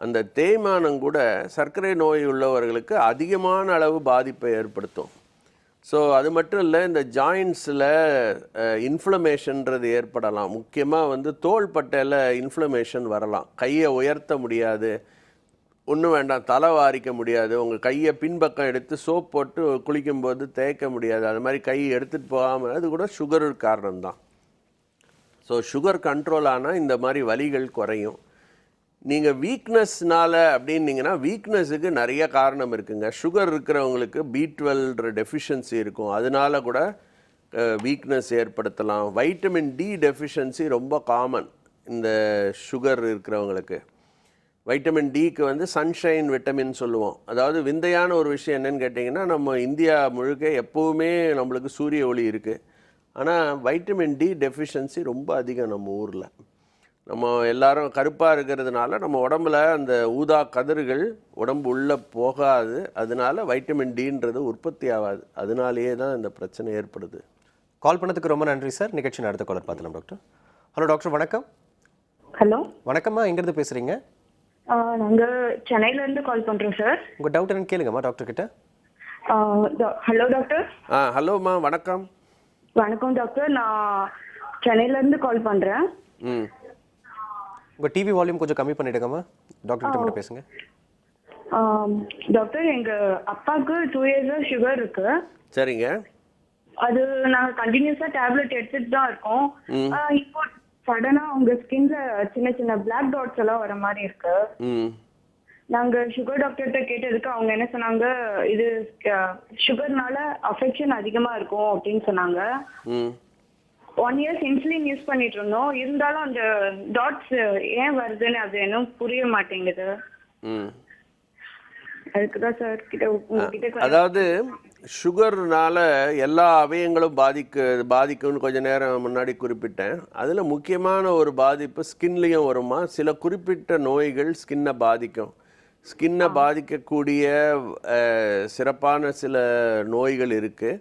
அந்த தேய்மானம் கூட சர்க்கரை நோய் உள்ளவர்களுக்கு அதிகமான அளவு பாதிப்பை ஏற்படுத்தும். ஸோ அது மட்டும் இல்லை, இந்த ஜாயின்ஸில் இன்ஃப்ளமேஷன்றது ஏற்படலாம். முக்கியமாக வந்து தோள்பட்டையில் இன்ஃப்ளமேஷன் வரலாம். கையை உயர்த்த முடியாது, ஒன்றும் வேண்டாம், தலை வாரிக்க முடியாது, உங்கள் கையை பின்பக்கம் எடுத்து சோப் போட்டு குளிக்கும்போது தேய்க்க முடியாது, அது மாதிரி கை எடுத்துகிட்டு போகாமல், அது கூட சுகர் காரணம்தான். ஸோ சுகர் கண்ட்ரோல் ஆனால் இந்த மாதிரி வலிகள் குறையும். நீங்கள் வீக்னஸ்னால் அப்படின்னீங்கன்னா வீக்னஸுக்கு நிறைய காரணம் இருக்குங்க. சுகர் இருக்கிறவங்களுக்கு B12 டெஃபிஷியன்சி இருக்கும், அதனால கூட வீக்னஸ் ஏற்படுத்தலாம். வைட்டமின் D டெஃபிஷியன்சி ரொம்ப காமன் இந்த சுகர் இருக்கிறவங்களுக்கு. வைட்டமின் டிக்கு வந்து சன்ஷைன் விட்டமின் சொல்லுவோம். அதாவது விந்தையான ஒரு விஷயம் என்னன்னு கேட்டிங்கன்னா, நம்ம இந்தியா முழுக்க எப்போவுமே நம்மளுக்கு சூரிய ஒளி இருக்குது. ஆனால் வைட்டமின் D டெஃபிஷியன்சி ரொம்ப அதிகம் நம்ம ஊரில். நம்ம எல்லாரும் கருப்பாக இருக்கிறதுனால நம்ம உடம்புல அந்த ஊதா கதிர்கள் உடம்பு உள்ளே போகாது, அதனால வைட்டமின் Dன்றது உற்பத்தி ஆகாது. அதனாலேயே தான் இந்த பிரச்சனை ஏற்படுது. கால் பண்ணதுக்கு ரொம்ப நன்றி சார். நிகழ்ச்சியின் அடுத்த காலர் பார்த்துலாம் டாக்டர். ஹலோ டாக்டர், வணக்கம். ஹலோ வணக்கம்மா, எங்கேருந்து பேசுகிறீங்க? நாங்கள் சென்னையிலேருந்து கால் பண்ணுறோம் சார். உங்கள் டவுட் என்னன்னு கேளுங்கம்மா டாக்டர் கிட்ட. Hello doctor. ஹலோம்மா, வணக்கம். வணக்கம் டாக்டர், நான் சென்னையிலேருந்து கால் பண்ணுறேன். உங்கள் டிவி வால்யூம் கொஞ்சம் கம்மி பண்ணிவிடுங்கம்மா, டாக்டர் கிட்ட மட்டும் பேசுங்க. டாக்டர், எங்கள் அப்பாவுக்கு 2 இயர்ஸாக சுகர் இருக்கு. சரிங்க. அது நாங்கள் கண்டினியூஸாக டேப்லெட் எடுத்துட்டு தான் இருக்கோம். இப்போ சடனா அவங்க ஸ்கின்ல சின்ன சின்ன பிளாக் டாட்ஸ் எல்லாம் வர மாதிரி இருக்கு. ம் நாங்க சுகர் டாக்டர்கிட்ட கேட்டதுக்கு அவங்க என்ன சொன்னாங்க, இது சுகர்னால அஃபெக்ஷன் அதிகமா இருக்கும் அப்படின்னு சொன்னாங்க. ம் 1 year இன்சுலின் யூஸ் பண்ணிட்டு இருந்தோம். இருந்தாலும் அந்த டாட்ஸ் ஏன் வருதுன்னு அது இன்னும் புரிய மாட்டேங்குது. ம் அதுக்குதான் சார் உங்ககிட்ட அதாவது சுகர்னால எல்லா அவயங்களும் பாதிக்கும்னு கொஞ்ச நேரம் முன்னாடி குறிப்பிட்டேன். அதில் முக்கியமான ஒரு பாதிப்பு ஸ்கின்லேயும் வருமா. சில குறிப்பிட்ட நோய்கள் ஸ்கின்னை பாதிக்கும். ஸ்கின்னை பாதிக்கக்கூடிய சிறப்பான சில நோய்கள் இருக்குது.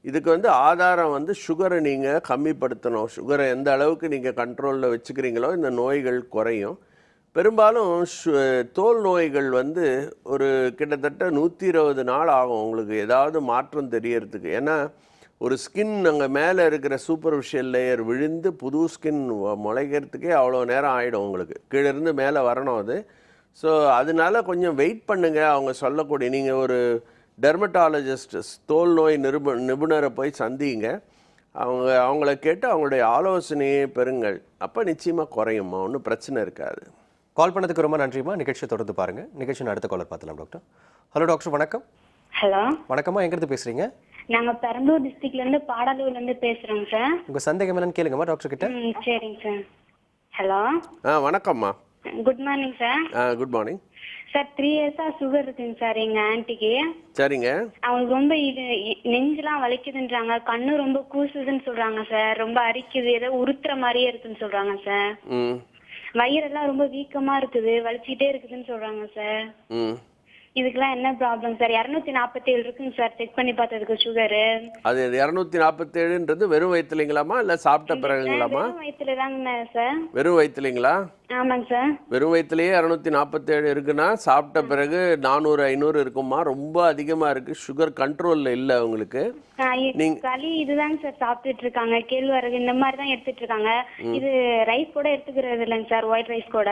இதுக்கு வந்து ஆதாரம் வந்து சுகரை நீங்கள் கம்மிப்படுத்தணும். சுகரை எந்த அளவுக்கு நீங்கள் கண்ட்ரோலில் வச்சுக்கிறீங்களோ இந்த நோய்கள் குறையும். பெரும்பாலும் தோல் நோய்கள் வந்து ஒரு கிட்டத்தட்ட 120 நாள் ஆகும் உங்களுக்கு ஏதாவது மாற்றம் தெரியறதுக்கு. ஏன்னா ஒரு ஸ்கின் அங்கே மேலே இருக்கிற சூப்பர்ஃபிஷியல் லேயர் விழுந்து புது ஸ்கின் முளைக்கிறதுக்கே அவ்வளோ நேரம் ஆகிடும் உங்களுக்கு. கீழேருந்து மேலே வரணும் அது. ஸோ அதனால கொஞ்சம் வெயிட் பண்ணுங்கள். அவங்க சொல்லக்கூடிய நீங்கள் ஒரு டெர்மட்டாலஜிஸ்ட் தோல் நோய் நிபுணரை போய் சந்திங்க. அவங்கள கேட்டு அவங்களுடைய ஆலோசனையை பெறுங்கள். அப்போ நிச்சயமாக குறையுமா, ஒன்றும் பிரச்சனை இருக்காது. கால் பண்ணதுக்கு ரொம்ப நன்றிமா. நிகழ்ச்சியை தொடர்ந்து பாருங்க. நிகழ்ச்சியின் அடுத்த காலர் பார்த்துலாம் டாக்டர். ஹலோ டாக்டர், வணக்கம். ஹலோ வணக்கம்மா, எங்கிருந்து பேசுறீங்க? நாங்க பெரம்பலூர் டிஸ்ட்ரிக்ட்ல இருந்து பாடாலூர்ல இருந்து பேசுறோங்க சார். உங்க சந்தேகம் என்னன்னு கேளுங்கம்மா டாக்டர் கிட்ட. சரிங்க சார். ஹலோ வணக்கம்மா. Good morning sir. Good morning sir. 3 years-ஆ சுகர் இருக்குங்க சார் எங்க ஆன்ட்டிக்கு. சரிங்க. அவங்களுக்கு ரொம்ப நெஞ்செல்லாம் வலிக்குதுன்றாங்க, கண்ணு ரொம்ப கூசுதுன்னு சொல்றாங்க சார், ரொம்ப அரிக்குது, ஏதோ உறுத்துற மாதிரியே இருக்குன்னு சொல்றாங்க சார். வயிறெல்லாம் ரொம்ப வீக்கமா இருக்குது, வலிச்சுக்கிட்டே இருக்குதுன்னு சொல்றாங்க சார். இதுக்கெல்லாம் என்ன ப்ராப்ளம் சார்? 247 இருக்குங்க சார், செக் பண்ணி பார்த்ததுக்கு சுகரு. அது 247ன்றது வெறும் வயிற்றுலங்களாமா இல்லை சாப்பிட்ட பிறகுங்களாமா? வெறும் வயிற்றுல தாங்க சார். வெறும் வயிற்றுலங்களா? ஆமாங்க சார். வெறும் வயிற்றுலயே 247 இருக்குன்னா சாப்பிட்ட பிறகு 400-500 இருக்குமா. ரொம்ப அதிகமாக இருக்குது. சுகர் கண்ட்ரோலில் இல்லை உங்களுக்கு. களி இதுதாங்க சார் சாப்பிட்டுட்டு இருக்காங்க, கேழ்வரகு இந்த மாதிரி தான் எடுத்துட்டு இருக்காங்க. இது ரைஸ் கூட எடுத்துக்கிறது இல்லைங்க சார், ஒயிட் ரைஸ் கூட.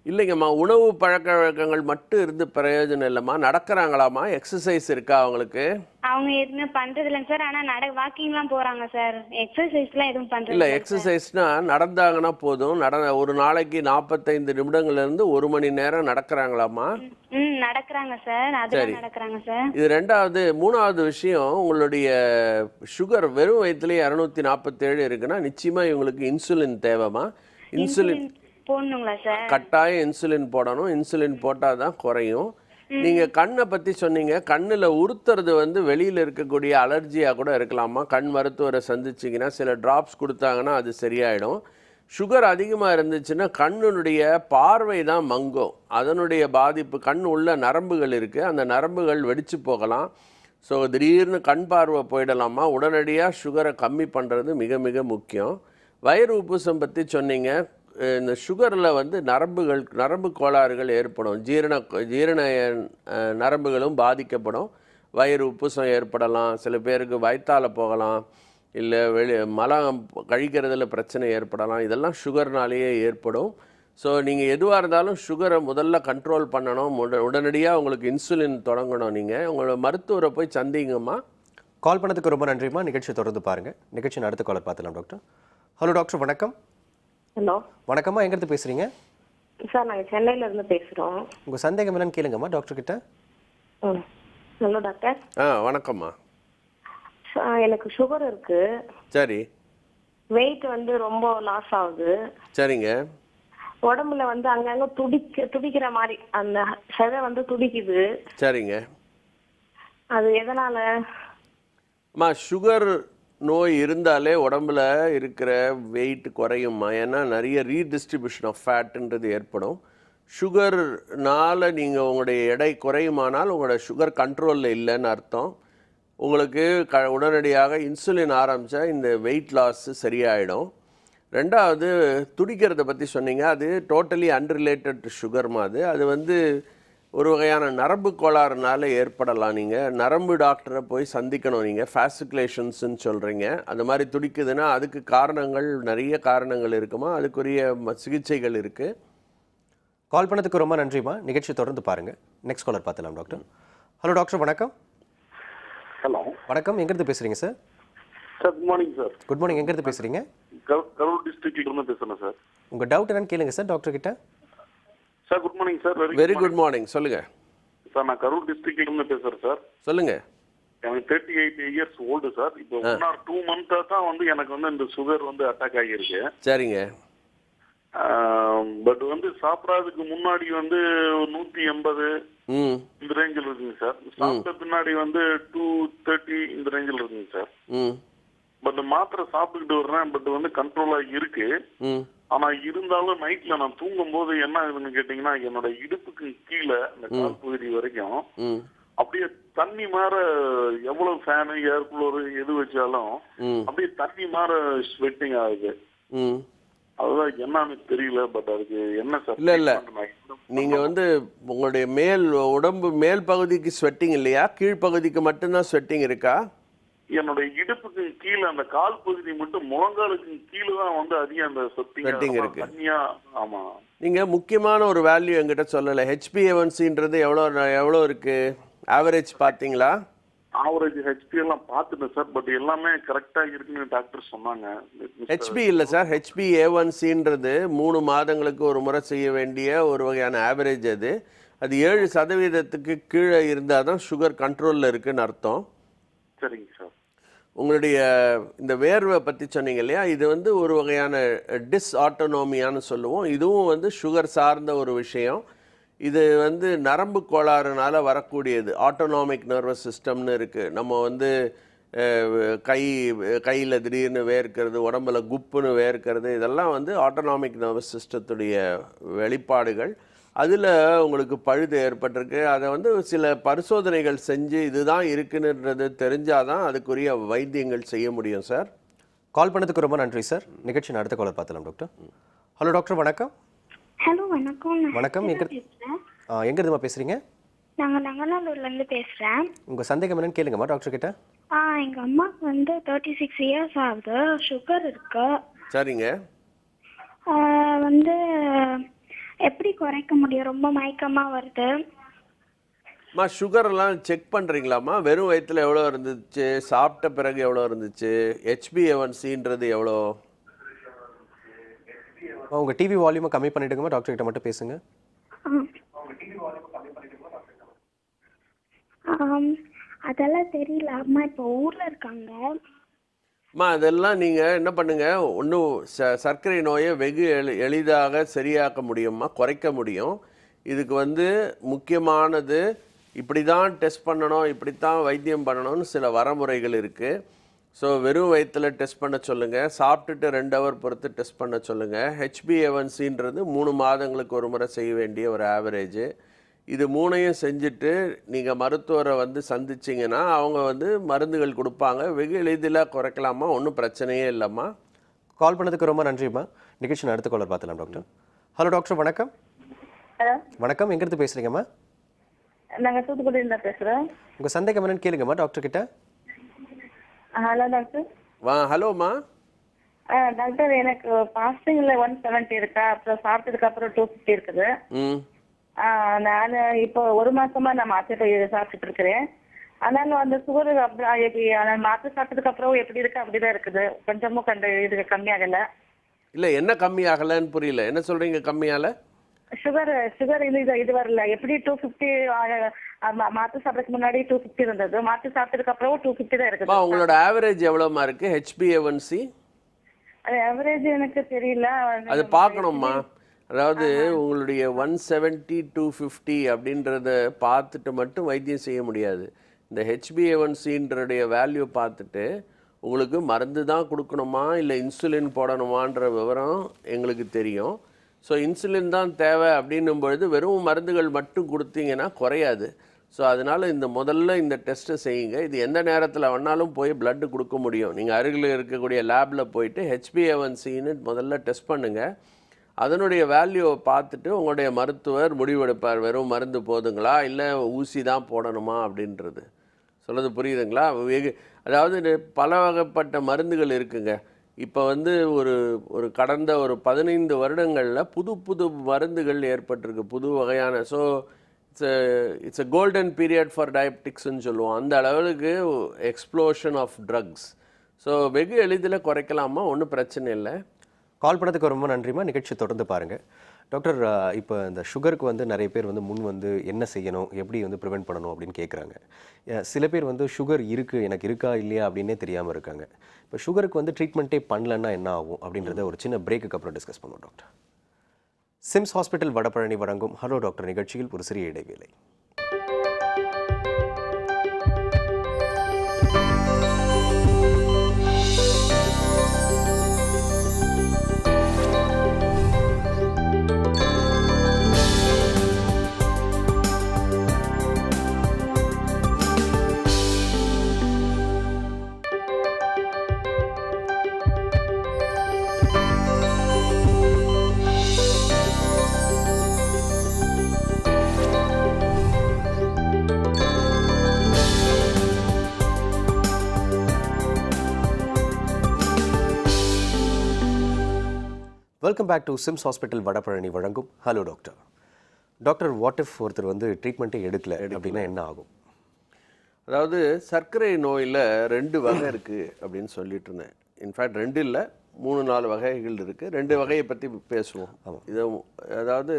இல்லைங்கம்மா, உணவு பழக்க வழக்கங்கள் மட்டும் இருந்து பிரயோஜனம் இல்லைம்மா. நடக்கிறாங்களாம்மா? எக்ஸசைஸ் இருக்கா அவங்களுக்கு? அவங்க எதுவுமே பண்றது இல்லைங்க சார். ஆனா வாக்கிங்லாம் போறாங்க சார், எக்ஸசைஸ்லாம் எதுவும் பண்றது இல்லை. எக்ஸசைஸ்னா நடந்தாங்கன்னா போதும். ஒரு நாளைக்கு 45 நிமிடங்கள்ல இருந்து 1 மணி நேரம் நடக்கிறாங்களாம்மா? நடக்கிறாங்க சார், அதெல்லாம் நடக்கிறாங்க சார். இது ரெண்டாவது. மூணாவது விஷயம், உங்களுடைய சுகர் வெறும் வயிற்றுலேயே 247 இருக்குன்னா நிச்சயமா இவங்களுக்கு இன்சுலின் தேவைமா. இன்சுலின் போடணுங்களா சார்? கட்டாயம் இன்சுலின் போடணும். இன்சுலின் போட்டால் தான் குறையும். நீங்கள் கண்ணை பற்றி சொன்னீங்க. கண்ணில் உறுத்துறது வந்து வெளியில் இருக்கக்கூடிய அலர்ஜியாக கூட இருக்கலாமா. கண் மருத்துவரை சந்திச்சிங்கன்னா சில ட்ராப்ஸ் கொடுத்தாங்கன்னா அது சரியாயிடும். சுகர் அதிகமாக இருந்துச்சுன்னா கண்ணுடைய பார்வை தான் மங்கும். அதனுடைய பாதிப்பு, கண் உள்ள நரம்புகள் இருக்குது, அந்த நரம்புகள் வெடிச்சு போகலாம். ஸோ திடீர்னு கண் பார்வை போயிடலாமா. உடனடியாக சுகரை கம்மி பண்ணுறது மிக மிக முக்கியம். வயிறு உப்புசம் பற்றி சொன்னீங்க. இந்த சுகரில் வந்து நரம்பு கோளாறுகள் ஏற்படும். ஜீரண நரம்புகளும் பாதிக்கப்படும். வயிறு உப்புசம் ஏற்படலாம். சில பேருக்கு வயிற்றால போகலாம், இல்லை மலம் கழிக்கிறதுல பிரச்சனை ஏற்படலாம். இதெல்லாம் சுகர்னாலேயே ஏற்படும். ஸோ நீங்கள் எதுவாக இருந்தாலும் சுகரை முதல்ல கண்ட்ரோல் பண்ணணும். உடனடியாக உங்களுக்கு இன்சுலின் தொடங்கணும். நீங்கள் உங்களோட மருத்துவரை போய் சந்திங்கம்மா. கால் பண்ணதுக்கு ரொம்ப நன்றிம்மா. நிகழ்ச்சியை தொடர்ந்து பாருங்கள். நிகழ்ச்சியின் அடுத்த காலர் பார்த்துலாம் டாக்டர். ஹலோ டாக்டர், வணக்கம். ஹலோ வணக்கம்மா, எங்கிருந்து பேசுறீங்க? சார் நாங்கள் சென்னையில இருந்து பேசுறோம். உங்க சந்தேகம் என்னன்னு கேளுங்கம்மா டாக்டர் கிட்ட. Hello doctor. வணக்கம்மா. எனக்கு சுகர் இருக்கு. சரி. வெயிட் வந்து ரொம்ப லாஸ் ஆகுது. சரிங்க. உடம்புல வந்து அங்கங்க துடிக்கிற மாதிரி அந்த சதை வந்து துடிக்குது. சரிங்க. அது எதனால? அம்மா, சுகர் நோய் இருந்தாலே உடம்புல இருக்கிற வெயிட் குறையும்மா. ஏன்னா நிறைய ரீடிஸ்ட்ரிபியூஷன் ஆஃப் ஃபேட்டுன்றது ஏற்படும். சுகர்னால நீங்கள் உங்களுடைய எடை குறையுமானால் உங்களோட சுகர் கண்ட்ரோலில் இல்லைன்னு அர்த்தம். உங்களுக்கு உடனடியாக இன்சுலின் ஆரம்பித்தா இந்த வெயிட் லாஸ் சரியாயிடும். ரெண்டாவது, துடிக்கிறத பற்றி சொன்னீங்க. அது டோட்டலி அன்ரிலேட்டட் டு சுகர்மா. அது வந்து ஒரு வகையான நரம்பு கோளாறுனால ஏற்படலாம். நீங்கள் நரம்பு டாக்டரை போய் சந்திக்கணும். நீங்கள் ஃபாசிகுலேஷன்ஸ்ன்னு சொல்கிறீங்க. அந்த மாதிரி துடிக்குதுன்னா அதுக்கு நிறைய காரணங்கள் இருக்குமா. அதுக்குரிய சிகிச்சைகள் இருக்குது. கால் பண்ணதுக்கு ரொம்ப நன்றிம்மா. நிகழ்ச்சி தொடர்ந்து பாருங்கள். நெக்ஸ்ட் காலர் பார்த்துலாம் டாக்டர். ஹலோ டாக்டர், வணக்கம். ஹலோ வணக்கம், எங்கிருந்து பேசுகிறீங்க sir? Sir good morning sir. Good morning, எங்கிருந்து பேசுகிறீங்க? கரூர் டிஸ்ட்ரிக்ட்ல இருந்து பேசுறேன் சார். உங்கள் டவுட் என்னன்னு கேளுங்க சார் டாக்டர் கிட்ட. Sir good morning sir. Very good morning. சொல்லுங்க சார். நான் கரூர் டிஸ்ட்ரிக்ட்ல இருந்து பேசுறேன் சார். சொல்லுங்க. எனக்கு 38 இயர்ஸ் ஓல்டு சார். இப்போ 1 or 2 months தான் வந்து எனக்கு வந்து இந்த சுகர் வந்து அட்டாக் ஆகியிருக்கு. சரிங்க. பட் வந்து சாப்பிடாததுக்கு முன்னாடி வந்து 180 இந்த ரேஞ்சில் இருக்குங்க சார். சாப்பிட்ட பின்னாடி வந்து 230 இந்த ரேஞ்சில் இருக்குங்க சார். பட் மாத்திரை சாப்பிட்டுக்கிட்டு வர்றேன். பட் வந்து கண்ட்ரோலா இருக்கு. ஆனா இருந்தாலும் நைட்ல நான் தூங்கும் போது என்ன ஆகுதுன்னு கேட்டீங்கன்னா, என்னோட இடுப்புக்கு கீழே இந்த கால் பகுதி வரைக்கும் அப்படியே தண்ணி மாற எவ்வளவு ஃபேனு ஏர் கூலர் எது வச்சாலும் அப்படியே தண்ணி மாற ஸ்வெட்டிங் ஆகுது. அதுதான் என்னன்னு தெரியல. பட் அதுக்கு என்ன சார்? இல்ல நீங்க வந்து உங்களுடைய உடம்பு மேல் பகுதிக்கு ஸ்வெட்டிங் இல்லையா, கீழ்ப்பகுதிக்கு மட்டும்தான் ஸ்வெட்டிங் இருக்கா? என்னோட இடுப்புக்கு கீழே அந்த கால் பகுதி மட்டும் முழங்காலுக்கு கீழே தான் வந்து அதிகம் அந்த ஸ்வெட்டிங் இருக்கு. தண்ணியா. ஆமா. நீங்க முக்கியமான ஒரு வேல்யூ என்கிட்ட சொல்லல. HbA1cன்றது எவ்வளோ இருக்கு? ஆவரேஜ் பாத்தீங்களா? ஆவரேஜ் ஹெச்பி எல்லாம் பார்த்துட்டேன் சார். பட் எல்லாமே கரெக்டா இருக்குன்னு டாக்டர் சொன்னாங்க. ஹெச்பி இல்ல சார், HbA1cன்றது 3 மாதங்களுக்கு ஒரு முறை செய்ய வேண்டிய ஒரு வகையான ஆவரேஜ். அது 7% கீழே இருந்தால் தான் சுகர் கண்ட்ரோலில் இருக்குன்னு அர்த்தம். சரிங்க சார். உங்களுடைய இந்த வேர்வை பற்றி சொன்னீங்க இல்லையா, இது வந்து ஒரு வகையான டிஸ்ஆட்டோனோமியான்னு சொல்லுவோம். இதுவும் வந்து சுகர் சார்ந்த ஒரு விஷயம். இது வந்து நரம்பு கோளாறுனால வரக்கூடியது. ஆட்டோனாமிக் நர்வஸ் சிஸ்டம்னு இருக்குது. நம்ம வந்து கையில் திடீர்னு வேர்க்கிறது, உடம்புல குப்புன்னு வேர்க்கிறது, இதெல்லாம் வந்து ஆட்டோனாமிக் நர்வஸ் சிஸ்டத்துடைய வெளிப்பாடுகள். அதில் உங்களுக்கு பழுது ஏற்பட்டிருக்கு. அதை வந்து சில பரிசோதனைகள் செஞ்சு இதுதான் இருக்குன்றது தெரிஞ்சால் தான் அதுக்குரிய வைத்தியங்கள் செய்ய முடியும் சார். கால் பண்ணதுக்கு ரொம்ப நன்றி சார். நிகழ்ச்சி அடுத்த காலர் பார்த்தலாம் டாக்டர். ஹலோ டாக்டர், வணக்கம். ஹலோ வணக்கம். வணக்கம். எங்கேருந்துமா பேசுகிறீங்க? நாங்கள் நங்கநல்லூர்லேருந்து பேசுகிறேன். உங்கள் சந்தேகம் என்னன்னு கேளுங்கம்மா டாக்டர் கிட்ட. எங்கள் அம்மாவுக்கு வந்து 36 இயர்ஸ் ஆகுது. சுகர் இருக்கு. சரிங்க. வந்து எப்படி குறைக்க முடியும்? ரொம்ப மயக்கமாக வருது. அம்மா சுகர்லாம் செக் பண்ணுறீங்களாம்மா? வெறும் வயிற்றில் எவ்வளோ இருந்துச்சு, சாப்பிட்ட பிறகு எவ்வளோ இருந்துச்சு, HbA1cன்றது எவ்வளோ? உங்கள் டிவி வால்யூமை கம்மி பண்ணிவிடுங்கம்மா, டாக்டர் கிட்ட மட்டும் பேசுங்க. அதெல்லாம் தெரியல. அம்மா இப்போ ஊரில் இருக்காங்க. அம்மா அதெல்லாம் நீங்கள் என்ன பண்ணுங்கள், ஒன்றும் சர்க்கரை நோயை வெகு எளிதாக சரியாக்க முடியும்மா, குறைக்க முடியும். இதுக்கு வந்து முக்கியமானது இப்படி தான் டெஸ்ட் பண்ணணும், இப்படித்தான் வைத்தியம் பண்ணணும்னு சில வரமுறைகள் இருக்குது. ஸோ வெறும் வயிற்றில் டெஸ்ட் பண்ண சொல்லுங்கள், சாப்பிட்டுட்டு 2 hour பொறுத்து டெஸ்ட் பண்ண சொல்லுங்கள். HbA1cன்றது 3 மாதங்களுக்கு ஒரு முறை செய்ய வேண்டிய ஒரு ஆவரேஜ். இது 3ஐயும் செஞ்சுட்டு நீங்கள் மருத்துவரை வந்து சந்திச்சிங்கன்னா அவங்க வந்து மருந்துகள் கொடுப்பாங்க. வெகு எளிதில் குறைக்கலாமா, ஒன்றும் பிரச்சனையே இல்லைம்மா. கால் பண்ணதுக்கு ரொம்ப நன்றிம்மா. நிகழ்ச்சி அடுத்த காலர் பார்த்தலாம் டாக்டர். ஹலோ டாக்டர், வணக்கம். ஹலோ வணக்கம். எங்கேருந்து பேசுகிறீங்கம்மா? நாங்கள் தூத்துக்குடியில் பேசுகிறோம். உங்கள் சந்தேகம் என்னன்னு கேளுங்கம்மா டாக்டர் கிட்ட. Hello doctor. ஹலோம்மா. டாக்டர், எனக்கு ஃபாஸ்டிங்ல 170 இருக்கா, அப்புறம் சாப்பிட்டதுக்கு அப்புறம் 250 இருக்குது. நான் இப்போ 1 மாசமா நான் மாத்திரை சாப்பிட்டுட்டு இருக்கிறேன். ஆனாலும் அந்த சுகர் மாத்திரை சாப்பிட்டதுக்கு அப்புறம் எப்படி இருக்கு அப்படிதான் இருக்குது. கொஞ்சமும் இது கம்மியாகல. இல்லை என்ன கம்மியாகலன்னு புரியல, என்ன சொல்றீங்க? கம்மியால சுகர் இது வரல. எப்படி 250 மாத்திரை சாப்பிட்றதுக்கு முன்னாடி 250 இருந்தது. மாத்திரை சாப்பிட்டதுக்கு அப்புறம் 250 தான் இருக்குது. உங்களோட ஆவரேஜ் எவ்வளோமா இருக்கு HbA1c? அது ஆவரேஜ் எனக்கு தெரியல. அது பார்க்கணும்மா. அதாவது உங்களுடைய 170 250 அப்படின்றத பார்த்துட்டு மட்டும் வைத்தியம் செய்ய முடியாது. இந்த HbA1cன்றடைய வேல்யூ பார்த்துட்டு உங்களுக்கு மருந்து தான் கொடுக்கணுமா இல்லை இன்சுலின் போடணுமான்ற விவரம் எங்களுக்கு தெரியும். ஸோ இன்சுலின் தான் தேவை அப்படின்னும் பொழுது வெறும் மருந்துகள் மட்டும் கொடுத்தீங்கன்னா குறையாது. ஸோ அதனால் முதல்ல இந்த டெஸ்ட்டை செய்யுங்க. இது எந்த நேரத்தில் வேணாலும் போய் பிளட்டு கொடுக்க முடியும். நீங்கள் அருகில் இருக்கக்கூடிய லேபில் போயிட்டு HbA1cன்னு முதல்ல டெஸ்ட் பண்ணுங்கள். அதனுடைய வேல்யூவை பார்த்துட்டு உங்களுடைய மருத்துவர் முடிவெடுப்பார், வெறும் மருந்து போதுங்களா இல்லை ஊசி தான் போடணுமா அப்படின்றது. சொல்கிறது புரியுதுங்களா? அதாவது பல வகைப்பட்ட மருந்துகள் இருக்குங்க. இப்போ வந்து ஒரு கடந்த 15 வருடங்களில் புது மருந்துகள் ஏற்பட்டிருக்கு, புது வகையான. So it's a golden period for டயபெட்டிக்ஸ்ன்னு சொல்லுவோம். அந்த அளவுக்கு எக்ஸ்ப்ளோஷன் ஆஃப் ட்ரக்ஸ். ஸோ வெகு எளிதில் குறைக்கலாமா, ஒன்றும் பிரச்சனை இல்லை. கால் பண்ணதுக்கு ரொம்ப நன்றிமா. நிகழ்ச்சி தொடர்ந்து பாருங்கள். டாக்டர், இப்போ இந்த சுகருக்கு வந்து நிறைய பேர் வந்து முன் வந்து என்ன செய்யணும், எப்படி வந்து ப்ரிவெண்ட் பண்ணணும் அப்படின்னு கேட்குறாங்க. சில பேர் வந்து சுகர் இருக்குது, எனக்கு இருக்கா இல்லையா அப்படின்னே தெரியாமல் இருக்காங்க. இப்போ சுகருக்கு வந்து ட்ரீட்மெண்ட்டே பண்ணலன்னா என்ன ஆகும் அப்படின்றத ஒரு சின்ன பிரேக்குக்கு அப்புறம் டிஸ்கஸ் பண்ணுவோம் டாக்டர். சிம்ஸ் ஹாஸ்பிட்டல் வடபழனி வழங்கும் ஹலோ டாக்டர் நிகழ்ச்சியில் ஒரு சிறிய இடைவேளை. Welcome back to Sims hospital Vadapalani வழங்கும் hello doctor. Doctor, what if ஒருத்தர் வந்து ட்ரீட்மெண்ட்டே எடுக்கல அப்படின்னா என்ன ஆகும்? அதாவது சர்க்கரை நோயில் 2 வகை இருக்குது அப்படின்னு சொல்லிட்டு இருந்தேன். இன்ஃபேக்ட் 2 இல்லை, 3-4 வகைகள் இருக்குது. 2 வகையை பற்றி பேசுவோம். இது அதாவது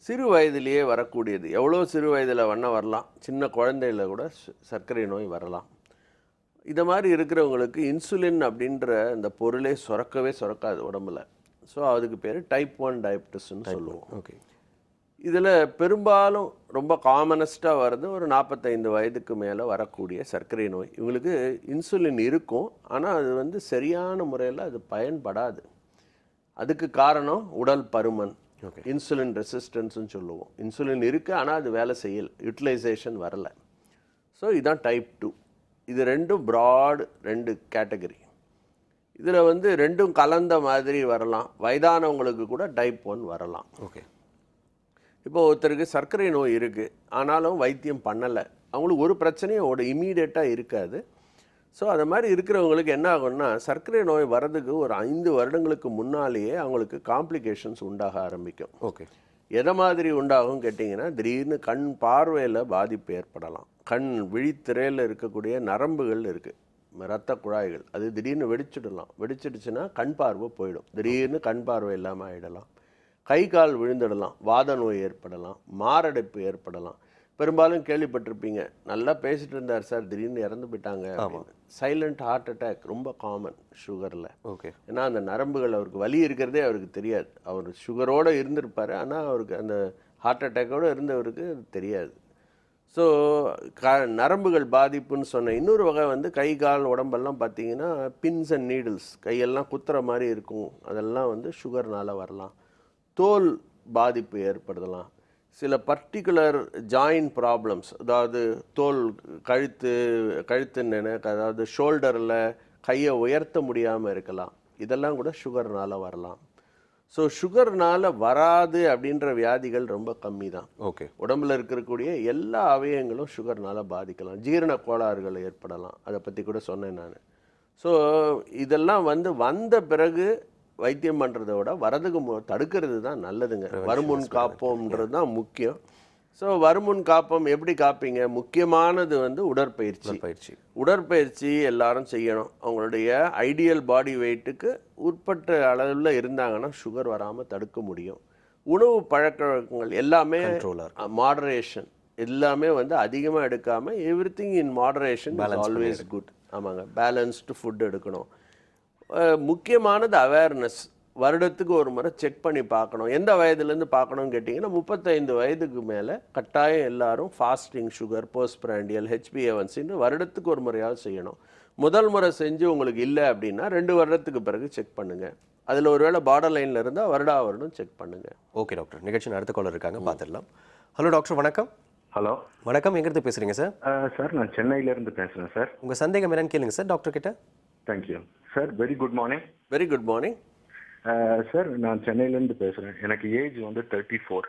சிறு வயதிலேயே வரக்கூடியது. எவ்வளோ சிறு வயதில் வரலாம், சின்ன குழந்தையில் கூட சர்க்கரை நோய் வரலாம். இதை மாதிரி இருக்கிறவங்களுக்கு இன்சுலின் அப்படின்ற இந்த பொருளே சுரக்காது உடம்புல. ஸோ அதுக்கு பேர் டைப் 1 டயபிட்டிஸ்ன்னு சொல்லுவோம். ஓகே. இதில் பெரும்பாலும் ரொம்ப காமனஸ்ட்டாக வர்றது ஒரு 45 வயதுக்கு மேலே வரக்கூடிய சர்க்கரை நோய். இவங்களுக்கு இன்சுலின் இருக்கும், ஆனால் அது வந்து சரியான முறையில் அது பயன்படாது. அதுக்கு காரணம் உடல் பருமன், இன்சுலின் ரெசிஸ்டன்ஸ்னு சொல்லுவோம். இன்சுலின் இருக்குது, ஆனால் அது வேலை செய்யலை, யூட்டிலைசேஷன் வரலை. ஸோ இதுதான் டைப் 2. இது 2 ப்ராட் 2 கேட்டகரி. இதில் வந்து 2 கலந்த மாதிரி வரலாம். வயதானவங்களுக்கு கூட டைப் 1 வரலாம். ஓகே. இப்போ ஒருத்தருக்கு சர்க்கரை நோய் இருக்குது, ஆனாலும் வைத்தியம் பண்ணலை, அவங்களுக்கு ஒரு பிரச்சனையும் இமீடியட்டாக இருக்காது. ஸோ அது மாதிரி இருக்கிறவங்களுக்கு என்ன ஆகும்னா, சர்க்கரை நோய் வர்றதுக்கு ஒரு 5 வருடங்களுக்கு முன்னாலேயே அவங்களுக்கு காம்ப்ளிகேஷன்ஸ் உண்டாக ஆரம்பிக்கும். ஓகே. எதை மாதிரி உண்டாகும் கேட்டிங்கன்னா, திடீர்னு கண் பார்வையில் பாதிப்பு ஏற்படலாம். கண் விழித்திரையில் இருக்கக்கூடிய நரம்புகள் இருக்குது, இரத்த குழாய்கள், அது திடீர்னு வெடிச்சிடுச்சுன்னா கண் பார்வை போயிடும். திடீர்னு கண் பார்வை இல்லாமல் ஆகிடலாம். கை கால் விழுந்துடலாம், வாத நோய் ஏற்படலாம், மாரடைப்பு ஏற்படலாம். பெரும்பாலும் கேள்விப்பட்டிருப்பீங்க, நல்லா பேசிட்டு இருந்தார் சார், திடீர்னு இறந்து போயிட்டாங்க. சைலண்ட் ஹார்ட் அட்டாக் ரொம்ப காமன் சுகரில். ஓகே. ஏன்னா அந்த நரம்புகள், அவருக்கு வலி இருக்கிறதே அவருக்கு தெரியாது. அவர் சுகரோடு இருந்திருப்பார், ஆனால் அவருக்கு அந்த ஹார்ட் அட்டாக்கோடு இருந்தவருக்கு அது தெரியாது. ஸோ நரம்புகள் பாதிப்புன்னு சொன்ன இன்னொரு வகை வந்து கை கால் உடம்பெல்லாம் பார்த்தீங்கன்னா பின்ஸ் அண்ட் நீடில்ஸ், கையெல்லாம் குத்துற மாதிரி இருக்கும். அதெல்லாம் வந்து சுகர்னால் வரலாம். தோல் பாதிப்பு ஏற்படுத்தலாம். சில பர்டிகுலர் ஜாயின்ட் ப்ராப்ளம்ஸ், அதாவது தோல் கழுத்துன்னு அதாவது ஷோல்டரில் கையை உயர்த்த முடியாமல் இருக்கலாம். இதெல்லாம் கூட சுகர்னால் வரலாம். ஸோ சுகர்னால் வராது அப்படின்ற வியாதிகள் ரொம்ப கம்மி தான். ஓகே. உடம்புல இருக்கக்கூடிய எல்லா அவயங்களும் சுகர்னால் பாதிக்கலாம். ஜீரண கோளாறுகள் ஏற்படலாம், அதை பற்றி கூட சொன்னேன் நான். ஸோ இதெல்லாம் வந்து வந்த பிறகு வைத்தியம் பண்ணுறதை விட வரதுக்கு தடுக்கிறது தான் நல்லதுங்க. வருமுன் காப்போம்ன்றது தான் முக்கியம். ஸோ வருமுன் காப்போம் எப்படி காப்பீங்க? முக்கியமானது வந்து உடற்பயிற்சி எல்லாரும் செய்யணும். அவங்களுடைய ஐடியல் பாடி வெயிட்டுக்கு உட்பட்ட அளவில் இருந்தாங்கன்னா சுகர் வராமல் தடுக்க முடியும். உணவு பழக்க வழக்கங்கள் எல்லாமே மாடரேஷன், எல்லாமே வந்து அதிகமாக எடுக்காமல் everything in moderation is always good. ஆமாங்க, பேலன்ஸ்டு ஃபுட் எடுக்கணும். முக்கியமானது அவேர்னஸ். வருடத்துக்கு ஒரு முறை செக் பண்ணி பார்க்கணும். எந்த வயதுலேருந்து பார்க்கணும்னு கேட்டிங்கன்னா, 35 வயதுக்கு மேலே கட்டாயம் எல்லாரும் fasting sugar, post prandial, HbA1c வருடத்துக்கு ஒரு முறையாவது செய்யணும். முதல் முறை செஞ்சு உங்களுக்கு இல்லை அப்படின்னா 2 வருடத்துக்கு பிறகு செக் பண்ணுங்கள். அதில் ஒருவேளை பார்டர் லைனில் இருந்தால் வருடம் செக் பண்ணுங்கள். ஓகே டாக்டர், நிகழ்ச்சி அடுத்த காலர் இருக்காங்க, பார்த்துடலாம். ஹலோ டாக்டர், வணக்கம். ஹலோ வணக்கம், எங்கிருந்து பேசுகிறீங்க சார்? சார் நான் சென்னையிலேருந்து பேசுகிறேன் சார். உங்கள் சந்தேகம் என்னன்னு கேளுங்க சார் டாக்டர் கிட்ட. Thank you sir. Very good morning. Very good morning sir. நான் சென்னையிலேருந்து பேசுகிறேன். எனக்கு ஏஜ் வந்து 34.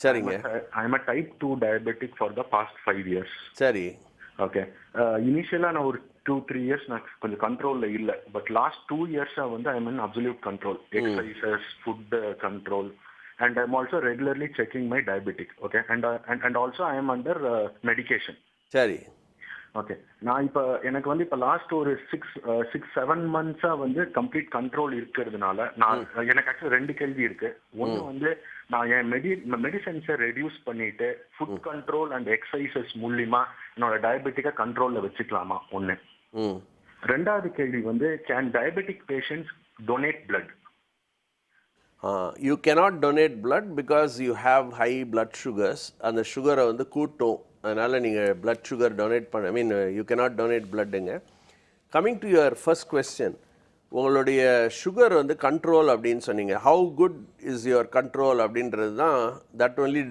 சரிங்க. I am type 2 diabetic for the past 5 years. சரி. ஓகே. இனிஷியலாக நான் ஒரு 2-3 இயர்ஸ் நான் கொஞ்சம் கண்ட்ரோலில் இல்லை. பட் லாஸ்ட் 2 இயர்ஸாக வந்து I am in absolute control. Exercises, food control, and I'm also regularly checking my diabetic. Okay. And also I am under medication. சரி. ஓகே. நான் இப்போ எனக்கு வந்து இப்போ லாஸ்ட் ஒரு 6-7 months வந்து கம்ப்ளீட் கண்ட்ரோல் இருக்கிறதுனால எனக்கு ஆக்சுவலி 2 கேள்வி இருக்கு. ஒன்று வந்து நான் என் மெடிசன்ஸை ரெடியூஸ் பண்ணிட்டு ஃபுட் கண்ட்ரோல் அண்ட் எக்ஸசைசஸ் மூலியமா என்னோட டயபெட்டிக்கை கண்ட்ரோலில் வச்சுக்கலாமா ஒன்று. ரெண்டாவது கேள்வி வந்து can diabetic patients donate blood? You cannot donate blood because you have high blood sugars. அந்த சுகரை வந்து கூட்டும், அதனால் நீங்கள் பிளட் சுகர் டொனேட் பண்ண யூ cannot donate bloodங்க. Coming to your first question, உங்களுடைய சுகர் வந்து கண்ட்ரோல் அப்படின்னு சொன்னீங்க. How good is your control அப்படின்றது தான் தட் ஒன்லி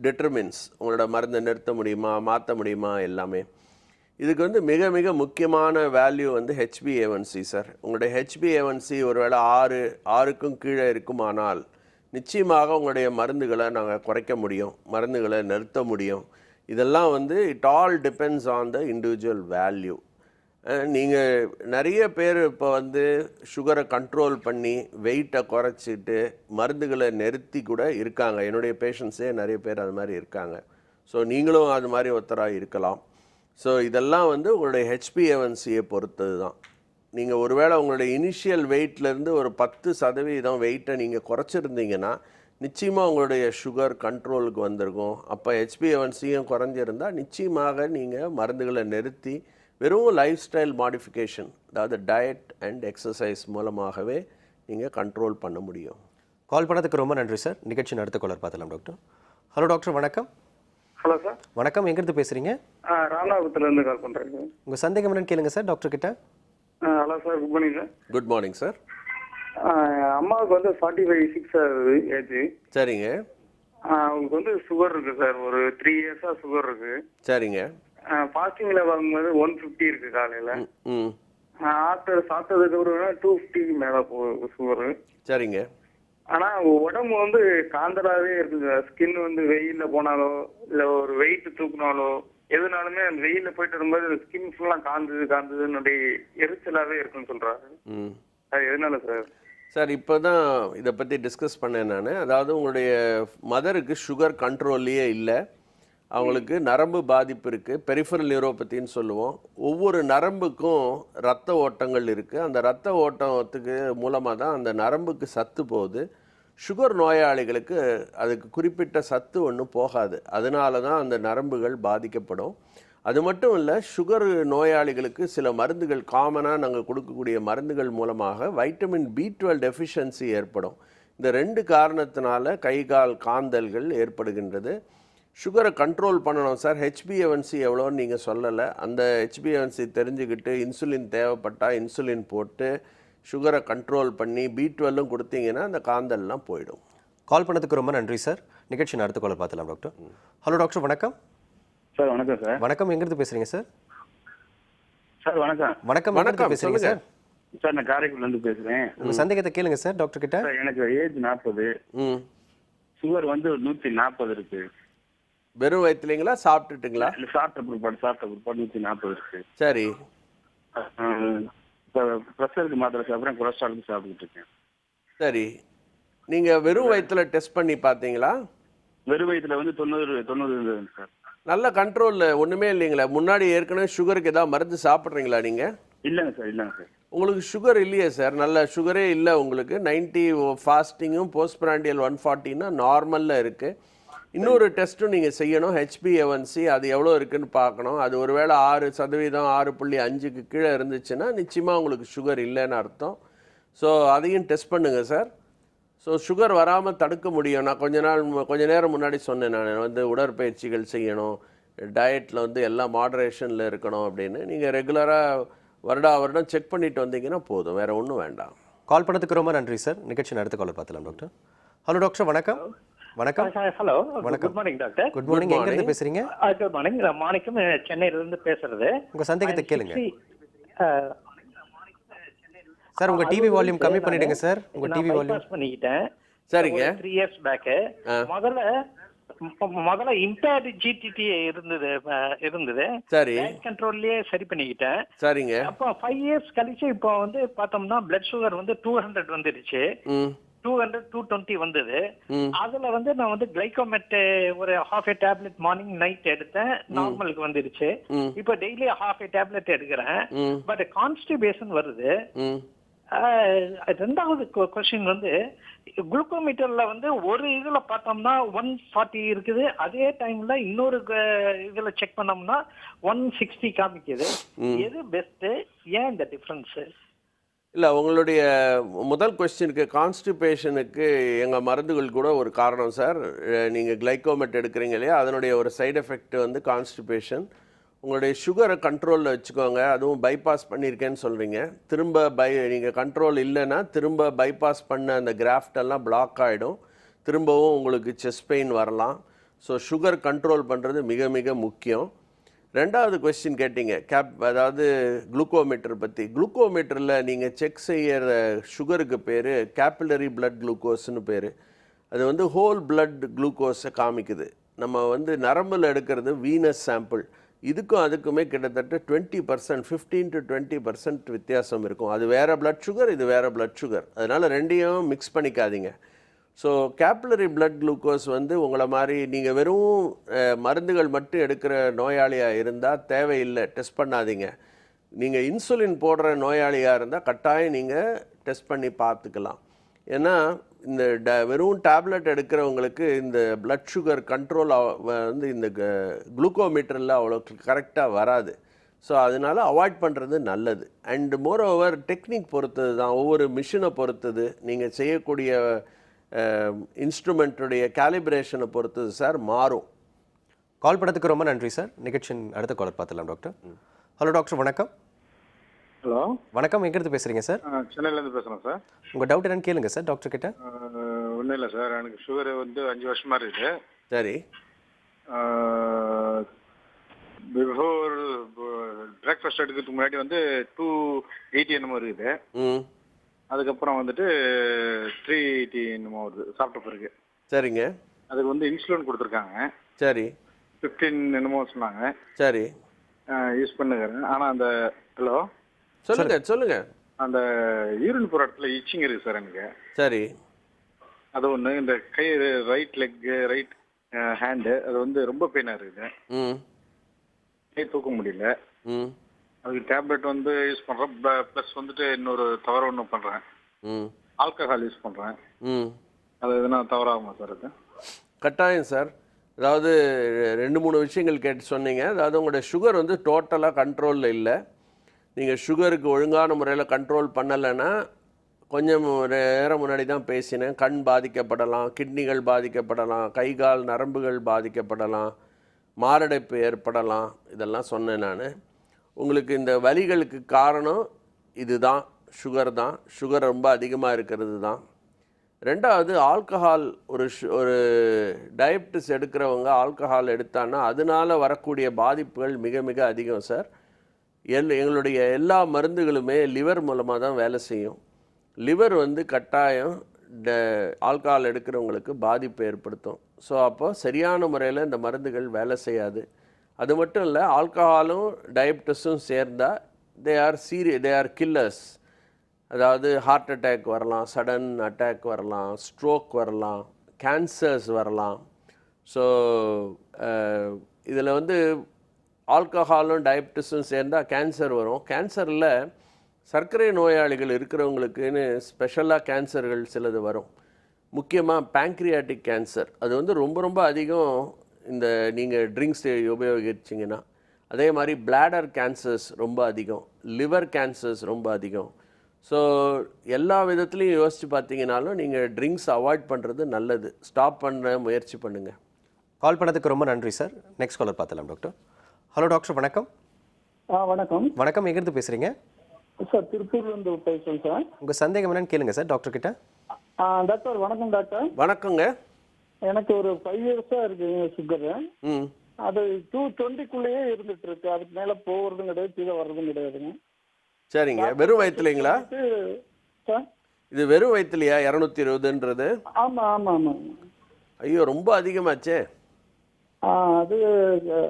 டிட்டர்மின்ஸ் உங்களோட மருந்தை நிறுத்த முடியுமா மாற்ற முடியுமா எல்லாமே. இதுக்கு வந்து மிக மிக முக்கியமான வேல்யூ வந்து HbA1c சார். உங்களுடைய HbA1c ஒருவேளை 6க்கும் கீழே இருக்குமானால் நிச்சயமாக உங்களுடைய மருந்துகளை நாங்கள் குறைக்க முடியும், மருந்துகளை நிறுத்த முடியும். இதெல்லாம் வந்து it all depends on the individual value. நீங்கள் நிறைய பேர் இப்போ வந்து சுகரை கண்ட்ரோல் பண்ணி வெயிட்டை குறைச்சிட்டு மருந்துகளை நிறுத்தி கூட இருக்காங்க. என்னுடைய பேஷண்ட்ஸே நிறைய பேர் அது மாதிரி இருக்காங்க. ஸோ நீங்களும் அது மாதிரி ஒருத்தராக இருக்கலாம். ஸோ இதெல்லாம் வந்து உங்களுடைய HbA1cயை பொறுத்தது தான். நீங்கள் ஒருவேளை உங்களுடைய இனிஷியல் வெயிட்லேருந்து ஒரு 10% வெயிட்டை நீங்கள் குறைச்சிருந்தீங்கன்னா நிச்சயமாக உங்களுடைய சுகர் கண்ட்ரோலுக்கு வந்திருக்கும். அப்போ HbA1cயும் குறைஞ்சிருந்தால் நிச்சயமாக நீங்கள் மருந்துகளை நிறுத்தி வெறும் லைஃப் ஸ்டைல் மாடிஃபிகேஷன், அதாவது டயட் அண்ட் எக்ஸசைஸ் மூலமாகவே நீங்கள் கண்ட்ரோல் பண்ண முடியும். கால் பண்ணதுக்கு ரொம்ப நன்றி சார். நிகழ்ச்சி அடுத்த காலர் பார்த்துலாம் டாக்டர். ஹலோ டாக்டர், வணக்கம். Hello sir. வணக்கம், எங்கிருந்து பேசுறீங்க? ராமநாதபுரத்துலேருந்து கால் பண்ணுறேங்க. உங்கள் சந்தேகம் என்னன்னு கேளுங்க சார் டாக்டர் கிட்ட. Hello sir, good morning sir. Good morning sir. அம்மாவுக்கு வந்து 45 ஆகுது ஏஜ். சரிங்க. அவங்களுக்கு வந்து சுகர் இருக்கு சார், ஒரு 3 years சுகர் இருக்கு. சரிங்க. ஃபாஸ்டிங்ல வாங்கும்போது 150 இருக்கு காலையில. ஆஃப்டர் சாப்பிட்டதுக்கு அப்புறம் 250 மேல போகுது சுகர். சரிங்க. ஆனா உடம்பு வந்து காந்தலாவே இருக்குது. ஸ்கின் வந்து வெயில்ல போனாலோ இல்ல ஒரு வெயிட் தூக்குனாலோ எதுனாலுமே அந்த வெயில்ல போயிட்டு வரும்போது ஸ்கின் ஃபுல்லா காந்ததுன்னு எரிச்சலாவே இருக்குன்னு சொல்றாரு. அது எதனால சார்? சார் இப்போ தான் இதை பற்றி டிஸ்கஸ் பண்ணேன் நான். அதாவது உங்களுடைய மதருக்கு சுகர் கண்ட்ரோல்லையே இல்லை, அவங்களுக்கு நரம்பு பாதிப்பு இருக்குது, பெரிஃபரல் நியூரோபதின்னு சொல்லுவோம். ஒவ்வொரு நரம்புக்கும் இரத்த ஓட்டங்கள் இருக்குது. அந்த இரத்த ஓட்டத்துக்கு மூலமாக தான் அந்த நரம்புக்கு சத்து போகுது. சுகர் நோயாளிகளுக்கு அதுக்கு குறிப்பிட்ட சத்து ஒன்றும் போகாது, அதனால தான் அந்த நரம்புகள் பாதிக்கப்படும். அது மட்டும் இல்லை, சுகர் நோயாளிகளுக்கு சில மருந்துகள் காமனாக நாங்கள் கொடுக்கக்கூடிய மருந்துகள் மூலமாக வைட்டமின் B12 டெஃபிஷியன்சி ஏற்படும். இந்த 2 காரணத்தினால கை கால் காந்தல்கள் ஏற்படுகின்றது. சுகரை கண்ட்ரோல் பண்ணணும் சார். HbA1c எவ்வளோன்னு நீங்கள் சொல்லலை. அந்த HbA1c தெரிஞ்சுக்கிட்டு இன்சுலின் தேவைப்பட்டால் இன்சுலின் போட்டு சுகரை கண்ட்ரோல் பண்ணி B12 கொடுத்தீங்கன்னா அந்த காந்தல்லாம் போயிடும். கால் பண்ணதுக்கு ரொம்ப நன்றி சார். நிகழ்ச்சி அடுத்த காலர் பார்த்துலாம் டாக்டர். ஹலோ டாக்டர், வணக்கம். சார் வணக்கம் சார். வணக்கம், எங்கிருந்து பேசுறீங்க சார்? சார் வணக்கம். வணக்கம், வணக்கம் பேசுறீங்க சார். சார் நான் காரைக்குடிலேருந்து பேசுகிறேன். உங்கள் சந்தேகத்தை கேளுங்க சார் டாக்டர் கிட்ட. எனக்கு ஏஜ் 40, சுகர் வந்து 140 இருக்கு. வெறும் வயிற்றுலீங்களா சாப்பிட்டுட்டுங்களா? இல்லை, சாப்பிட்ட பிற்பாடு 140 இருக்கு. சரி. இப்போ ப்ரெஷருக்கு மாத்திரை சாப்பிட்றேன், கொலஸ்ட்ராலுக்கு சாப்பிட்டுட்டு இருக்கேன். சரி, நீங்கள் வெறும் வயிற்றுல டெஸ்ட் பண்ணி பார்த்தீங்களா? வெறும் வயிற்றுல வந்து 90 இருந்தது சார். நல்ல கண்ட்ரோலில் ஒன்றுமே இல்லைங்களா? முன்னாடி ஏற்கனவே சுகருக்கு ஏதாவது மருந்து சாப்பிட்றீங்களா நீங்கள்? இல்லைங்க சார். உங்களுக்கு சுகர் இல்லையே சார், நல்ல சுகரே இல்லை உங்களுக்கு. 90 ஃபாஸ்டிங்கும் போஸ்ட் பிராண்டியல் 140ன்னா நார்மலில் இருக்குது. இன்னொரு டெஸ்ட்டும் நீங்கள் செய்யணும், HbA1c அது எவ்வளோ இருக்குதுன்னு பார்க்கணும். அது ஒருவேளை 6%, 6.5க்கு கீழே இருந்துச்சுன்னா நிச்சயமாக உங்களுக்கு சுகர் இல்லைன்னு அர்த்தம். ஸோ அதையும் டெஸ்ட் பண்ணுங்கள் சார். ஸோ சுகர் வராமல் தடுக்க முடியும். நான் கொஞ்ச நேரம் முன்னாடி சொன்னேன், நான் வந்து உடற்பயிற்சிகள் செய்யணும், டயட்டில் வந்து எல்லாம் மாடரேஷனில் இருக்கணும் அப்படின்னு. நீங்கள் ரெகுலராக வருடம் செக் பண்ணிட்டு வந்தீங்கன்னா போதும், வேறு ஒன்றும் வேண்டாம். கால் பண்ணதுக்கு ரொம்ப நன்றி சார். நிகழ்ச்சி அடுத்த காலர் பார்த்துலாம் டாக்டர். ஹலோ டாக்டர், வணக்கம். வணக்கம். ஹலோ, வணக்கம். Good morning doctor. Good morning, எங்க இருந்து பேசுறீங்க? குட் மார்னிங், நான் மாணிக்கம், சென்னையில இருந்து பேசுறது. உங்க சந்தேகத்தை கேளுங்க சார். உங்க டிவி வால்யூம் கம்மி பண்ணிடுங்க சார். உங்க டிவி வால்யூம் பண்ணிட்டேன். சரிங்க. 3 years பேக் முதல்ல இம்பேர்ட் GTT இருந்தது. சரி. கண்ட்ரோல்லயே சரி பண்ணிக்கிட்டேன். சரிங்க. அப்போ 5 years கழிச்சு இப்போ வந்து பார்த்தோம்னா பிளட் சுகர் வந்து 200 வந்துருச்சு. 200 220 வந்தது. அதுல வந்து நான் வந்து கிளைகோமெட் ஒரு half a tablet morning night எடுத்தேன், நார்மலுக்கு வந்துருச்சு. இப்போ டெய்லி half a டேப்லெட் எடுக்கிறேன், பட் கான்ஸ்டிபேஷன் வருது. ரெண்டாவது கொஸ்டின் வந்து குளுக்கோமீட்டர்ல வந்து ஒரு இதுல பார்த்தோம்னா 140 இருக்குது, அதே டைம்ல இன்னொரு இதுல செக் பண்ணோம்னா 160 காமிக்குது. எது பெஸ்ட்? ஏன் இந்த டிஃபரன்ஸ்? இல்லை, உங்களுடைய முதல் கொஸ்டினுக்கு கான்ஸ்டிபேஷனுக்கு எங்கள் மருந்துகள் கூட ஒரு காரணம் சார். நீங்கள் கிளைகோமெட் எடுக்கிறீங்க இல்லையா, அதனுடைய ஒரு சைடு எஃபெக்ட் வந்து கான்ஸ்டிபேஷன். உங்களுடைய சுகரை கண்ட்ரோலில் வச்சுக்கோங்க. அதுவும் பைபாஸ் பண்ணியிருக்கேன்னு சொல்கிறீங்க. திரும்ப நீங்கள் கண்ட்ரோல் இல்லைன்னா திரும்ப பைபாஸ் பண்ண அந்த கிராஃப்டெல்லாம் பிளாக் ஆகிடும், திரும்பவும் உங்களுக்கு செஸ்ட் பெயின் வரலாம். ஸோ சுகர் கண்ட்ரோல் பண்ணுறது மிக மிக முக்கியம். ரெண்டாவது கொஸ்டின் கேட்டிங்க, அதாவது குளுக்கோமீட்டர் பற்றி. குளுக்கோமீட்டரில் நீங்கள் செக் செய்கிற சுகருக்கு பேர் கேபிலரி பிளட் குளுக்கோஸ்னு பேர். அது வந்து ஹோல் பிளட் குளுக்கோஸை காமிக்குது. நம்ம வந்து நரம்பில் எடுக்கிறது வீனஸ் சாம்பிள். இதுக்கும் அதுக்குமே கிட்டத்தட்ட 20%, 15 to 20% வித்தியாசம் இருக்கும். அது வேறு பிளட் சுகர், இது வேறு பிளட் சுகர். அதனால் ரெண்டையும் மிக்ஸ் பண்ணிக்காதீங்க. ஸோ கேபிலரி பிளட் குளுக்கோஸ் வந்து உங்களை மாதிரி நீங்கள் வெறும் மருந்துகள் மட்டும் எடுக்கிற நோயாளியாக இருந்தால் தேவையில்லை, டெஸ்ட் பண்ணாதீங்க. நீங்கள் இன்சுலின் போடுற நோயாளியாக இருந்தால் கட்டாயம் நீங்கள் டெஸ்ட் பண்ணி பார்த்துக்கலாம். ஏன்னா இந்த வெறும் டேப்லெட் எடுக்கிறவங்களுக்கு இந்த பிளட் சுகர் கண்ட்ரோல் வந்து இந்த குளுக்கோமீட்டரில் அவ்வளோ கரெக்டாக வராது. ஸோ அதனால் அவாய்ட் பண்ணுறது நல்லது. அண்ட் மோர் ஓவர் டெக்னிக் பொறுத்தது தான், ஒவ்வொரு மிஷினை பொறுத்தது, நீங்கள் செய்யக்கூடிய இன்ஸ்ட்ருமெண்ட்டுடைய கேலிப்ரேஷனை பொறுத்தது சார் மாறும். கால் பண்ணதுக்கு ரொம்ப நன்றி சார். நிகழ்ச்சியின் அடுத்த காலர் பார்த்துலாம் டாக்டர். ஹலோ டாக்டர், வணக்கம். ஹலோ வணக்கம், எங்கேருந்து பேசுகிறீங்க சார்? சென்னையிலேருந்து பேசுகிறேன் சார். உங்கள் டவுட் என்னன்னு கேளுங்க சார் டாக்டர் கிட்ட. ஒன்றும் இல்லை சார், எனக்கு சுகர் வந்து 5 வருஷமாக இருக்குது. சரி. பிஃபோர் பிரேக்ஃபாஸ்ட் எடுக்கிறதுக்கு முன்னாடி வந்து 280 என்னமோ இருக்குது. அதுக்கப்புறம் வந்துட்டு 380 என்னமோ வருது சாப்பிட்ட பிறகு. சரிங்க. அதுக்கு வந்து இன்சுலின் கொடுத்துருக்காங்க. சரி. 15 என்னமோ சொன்னாங்க. சரி. யூஸ் பண்ணுகிறேன். ஆனால் அந்த ஹலோ சொல்லுங்க. அந்த யூரின் போகிற இடத்துல இச்சிங் இருக்குது சார் எனக்கு. சரி. அது ஒன்று. இந்த கை ரைட் லெக்கு ரைட் ஹேண்டு அது வந்து ரொம்ப பெயினாக இருக்குது. கை தூக்க முடியல. அதுக்கு டேப்லெட் வந்து யூஸ் பண்ணுறேன். ப்ளஸ் வந்துட்டு இன்னொரு தவறு ஒன்று பண்ணுறேன், ஆல்கஹால் யூஸ் பண்ணுறேன். அது எதுனா தவறாகுமா சார்? அது கட்டாயம் சார். அதாவது 2-3 விஷயங்கள் கேட்டு சொன்னீங்க. அதாவது உங்களுடைய சுகர் வந்து டோட்டலாக கண்ட்ரோலில் இல்லை. நீங்கள் சுகருக்கு ஒழுங்கான முறையில் கண்ட்ரோல் பண்ணலைன்னா, கொஞ்சம் நேரம் முன்னாடி தான் பேசினேன், கண் பாதிக்கப்படலாம், கிட்னிகள் பாதிக்கப்படலாம், கை கால் நரம்புகள் பாதிக்கப்படலாம், மாரடைப்பு ஏற்படலாம், இதெல்லாம் சொன்னேன் நான். உங்களுக்கு இந்த வலிகளுக்கு காரணம் இதுதான், சுகர் தான். சுகர் ரொம்ப அதிகமாக இருக்கிறது தான். ரெண்டாவது ஆல்கஹால். ஒரு டயபிட்டிஸ் எடுக்கிறவங்க ஆல்கஹால் எடுத்தான்னா அதனால் வரக்கூடிய பாதிப்புகள் மிக மிக அதிகம் சார். எங்களுடைய எல்லா மருந்துகளுமே லிவர் மூலமாக தான் வேலை செய்யும். லிவர் வந்து கட்டாயம் ஆல்கஹால் எடுக்கிறவங்களுக்கு பாதிப்பு ஏற்படுத்தும். ஸோ அப்போ சரியான முறையில் இந்த மருந்துகள் வேலை செய்யாது. அது மட்டும் இல்லை, ஆல்கஹாலும் டயபிட்டிஸும் சேர்ந்தால் தே ஆர் கில்லர்ஸ். அதாவது ஹார்ட் அட்டாக் வரலாம், சடன் அட்டாக் வரலாம், ஸ்ட்ரோக் வரலாம், கேன்சர்ஸ் வரலாம். ஸோ இதில் வந்து ஆல்கஹாலும் டயபிட்டிஸும் சேர்ந்தால் கேன்சர் வரும். கேன்சரில் சர்க்கரை நோயாளிகள் இருக்கிறவங்களுக்குன்னு ஸ்பெஷலாக கேன்சர்கள் சிலது வரும். முக்கியமாக பேங்க்ரியாட்டிக் கேன்சர். அது வந்து ரொம்ப ரொம்ப அதிகம் இந்த நீங்கள் ட்ரிங்க்ஸ் உபயோகிச்சிங்கன்னா. அதே மாதிரி பிளாடர் கேன்சர்ஸ் ரொம்ப அதிகம், லிவர் கேன்சர்ஸ் ரொம்ப அதிகம். ஸோ எல்லா விதத்துலையும் யோசித்து பார்த்தீங்கன்னாலும் நீங்கள் ட்ரிங்க்ஸ் அவாய்ட் பண்ணுறது நல்லது. ஸ்டாப் பண்ண முயற்சி பண்ணுங்கள். கால் பண்ணதுக்கு ரொம்ப நன்றி சார். நெக்ஸ்ட் காலர் பார்த்துலாம் டாக்டர். ஹலோ டாக்டர், வணக்கம். வணக்கம். வணக்கம், எங்கேருந்து பேசுகிறீங்க சார்? திருப்பூர்லேருந்து பேசுகிறேன் சார். உங்கள் சந்தேகம் என்னன்னு கேளுங்க சார் டாக்டர் கிட்ட. டாக்டர் வணக்கம். டாக்டர் வணக்கங்க. எனக்கு ஒரு 5 இயர்ஸாக இருக்குங்க சுகரு. அது 220க்குள்ளேயே இருந்துட்டு இருக்கு. அதுக்கு மேலே போகிறதும் கிடையாது, கீழே வர்றதும் கிடையாதுங்க. சரிங்க. வெறும் வயிற்றுலைங்களா சார்? இது வெறும் வயிற்றுலையா 220ன்றது? ஆமாம் ஆமாம் ஆமாம். ஐயோ, ரொம்ப அதிகமாச்சே. அது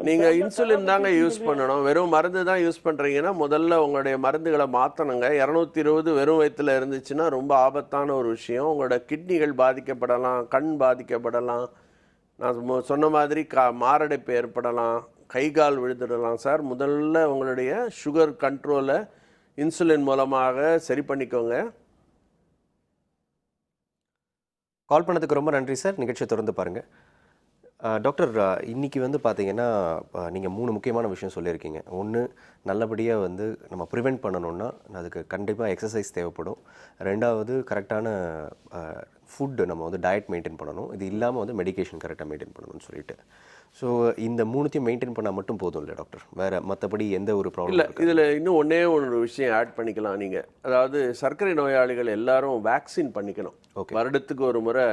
நீங்க இன்சுலின் தாங்க யூஸ் பண்ணணும். வெறும் மருந்து தான் யூஸ் பண்றீங்கன்னா முதல்ல உங்களுடைய மருந்துகளை மாற்றணுங்க. 220 வெறும் வயிற்றுல இருந்துச்சுன்னா ரொம்ப ஆபத்தான ஒரு விஷயம். உங்களோட கிட்னிகள் பாதிக்கப்படலாம், கண் பாதிக்கப்படலாம், நான் சொன்ன மாதிரி மாரடைப்பு ஏற்படலாம், கை கால் விழுந்துடலாம். சார் முதல்ல உங்களுடைய சுகர் கண்ட்ரோலை இன்சுலின் மூலமாக சரி பண்ணிக்கோங்க. கால் பண்ணதுக்கு ரொம்ப நன்றி சார். நிகழ்ச்சியை தொடர்ந்து பாருங்கள். டாக்டர், இன்றைக்கி வந்து பார்த்தீங்கன்னா நீங்கள் 3 முக்கியமான விஷயம் சொல்லியிருக்கீங்க. ஒன்று, நல்லபடியாக வந்து நம்ம ப்ரிவெண்ட் பண்ணணுன்னா அதுக்கு கண்டிப்பாக எக்ஸசைஸ் தேவைப்படும். 2வது, கரெக்டான ஃபுட்டு நம்ம வந்து டயட் மெயின்டைன் பண்ணணும். இது இல்லாமல் வந்து மெடிகேஷன் கரெக்டாக மெயின்டைன் பண்ணணும்னு சொல்லிட்டு. ஸோ இந்த 3த்தையும் மெயின்டைன் பண்ணால் மட்டும் போதும் இல்லை டாக்டர்? வேறு மற்றபடி எந்த ஒரு ப்ராப்ளம் இல்லை. இதில் இன்னும் ஒன்றே ஒரு விஷயம் ஆட் பண்ணிக்கலாம் நீங்கள். அதாவது சர்க்கரை நோயாளிகள் எல்லாரும் வேக்சின் பண்ணிக்கணும். வருடத்துக்கு ஒரு முறை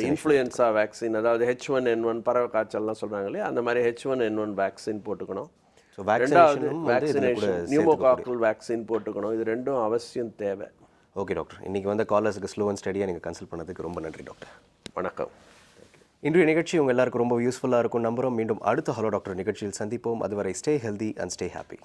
இன்ஃப்ளூயன்ஸா வேக்சின், அதாவது H1N1 பறவை காய்ச்சல்லாம் சொல்கிறாங்க இல்லையா, அந்த மாதிரி H1N1 வேக்சின் போட்டுக்கணும். ரெண்டாவது வேக்சினேஷன் நியூமோகாக்கல் வேக்சின் போட்டுக்கணும். இது ரெண்டும் அவசியம் தேவை. ஓகே டாக்டர், இன்றைக்கி வந்து காலர்ஸுக்கு ஸ்லோ அண்ட் ஸ்டடியாக நீங்கள் கன்சல்ட் பண்ணதுக்கு ரொம்ப நன்றி டாக்டர். வணக்கம். இன்றைய நிகழ்ச்சி உங்கள் எல்லாருக்கும் ரொம்ப யூஸ்ஃபுல்லாக இருக்கும் நம்புகிறோம். மீண்டும் அடுத்த ஹலோ டாக்டர் நிகழ்ச்சியில் சந்திப்போம். அதுவரை stay healthy and stay happy.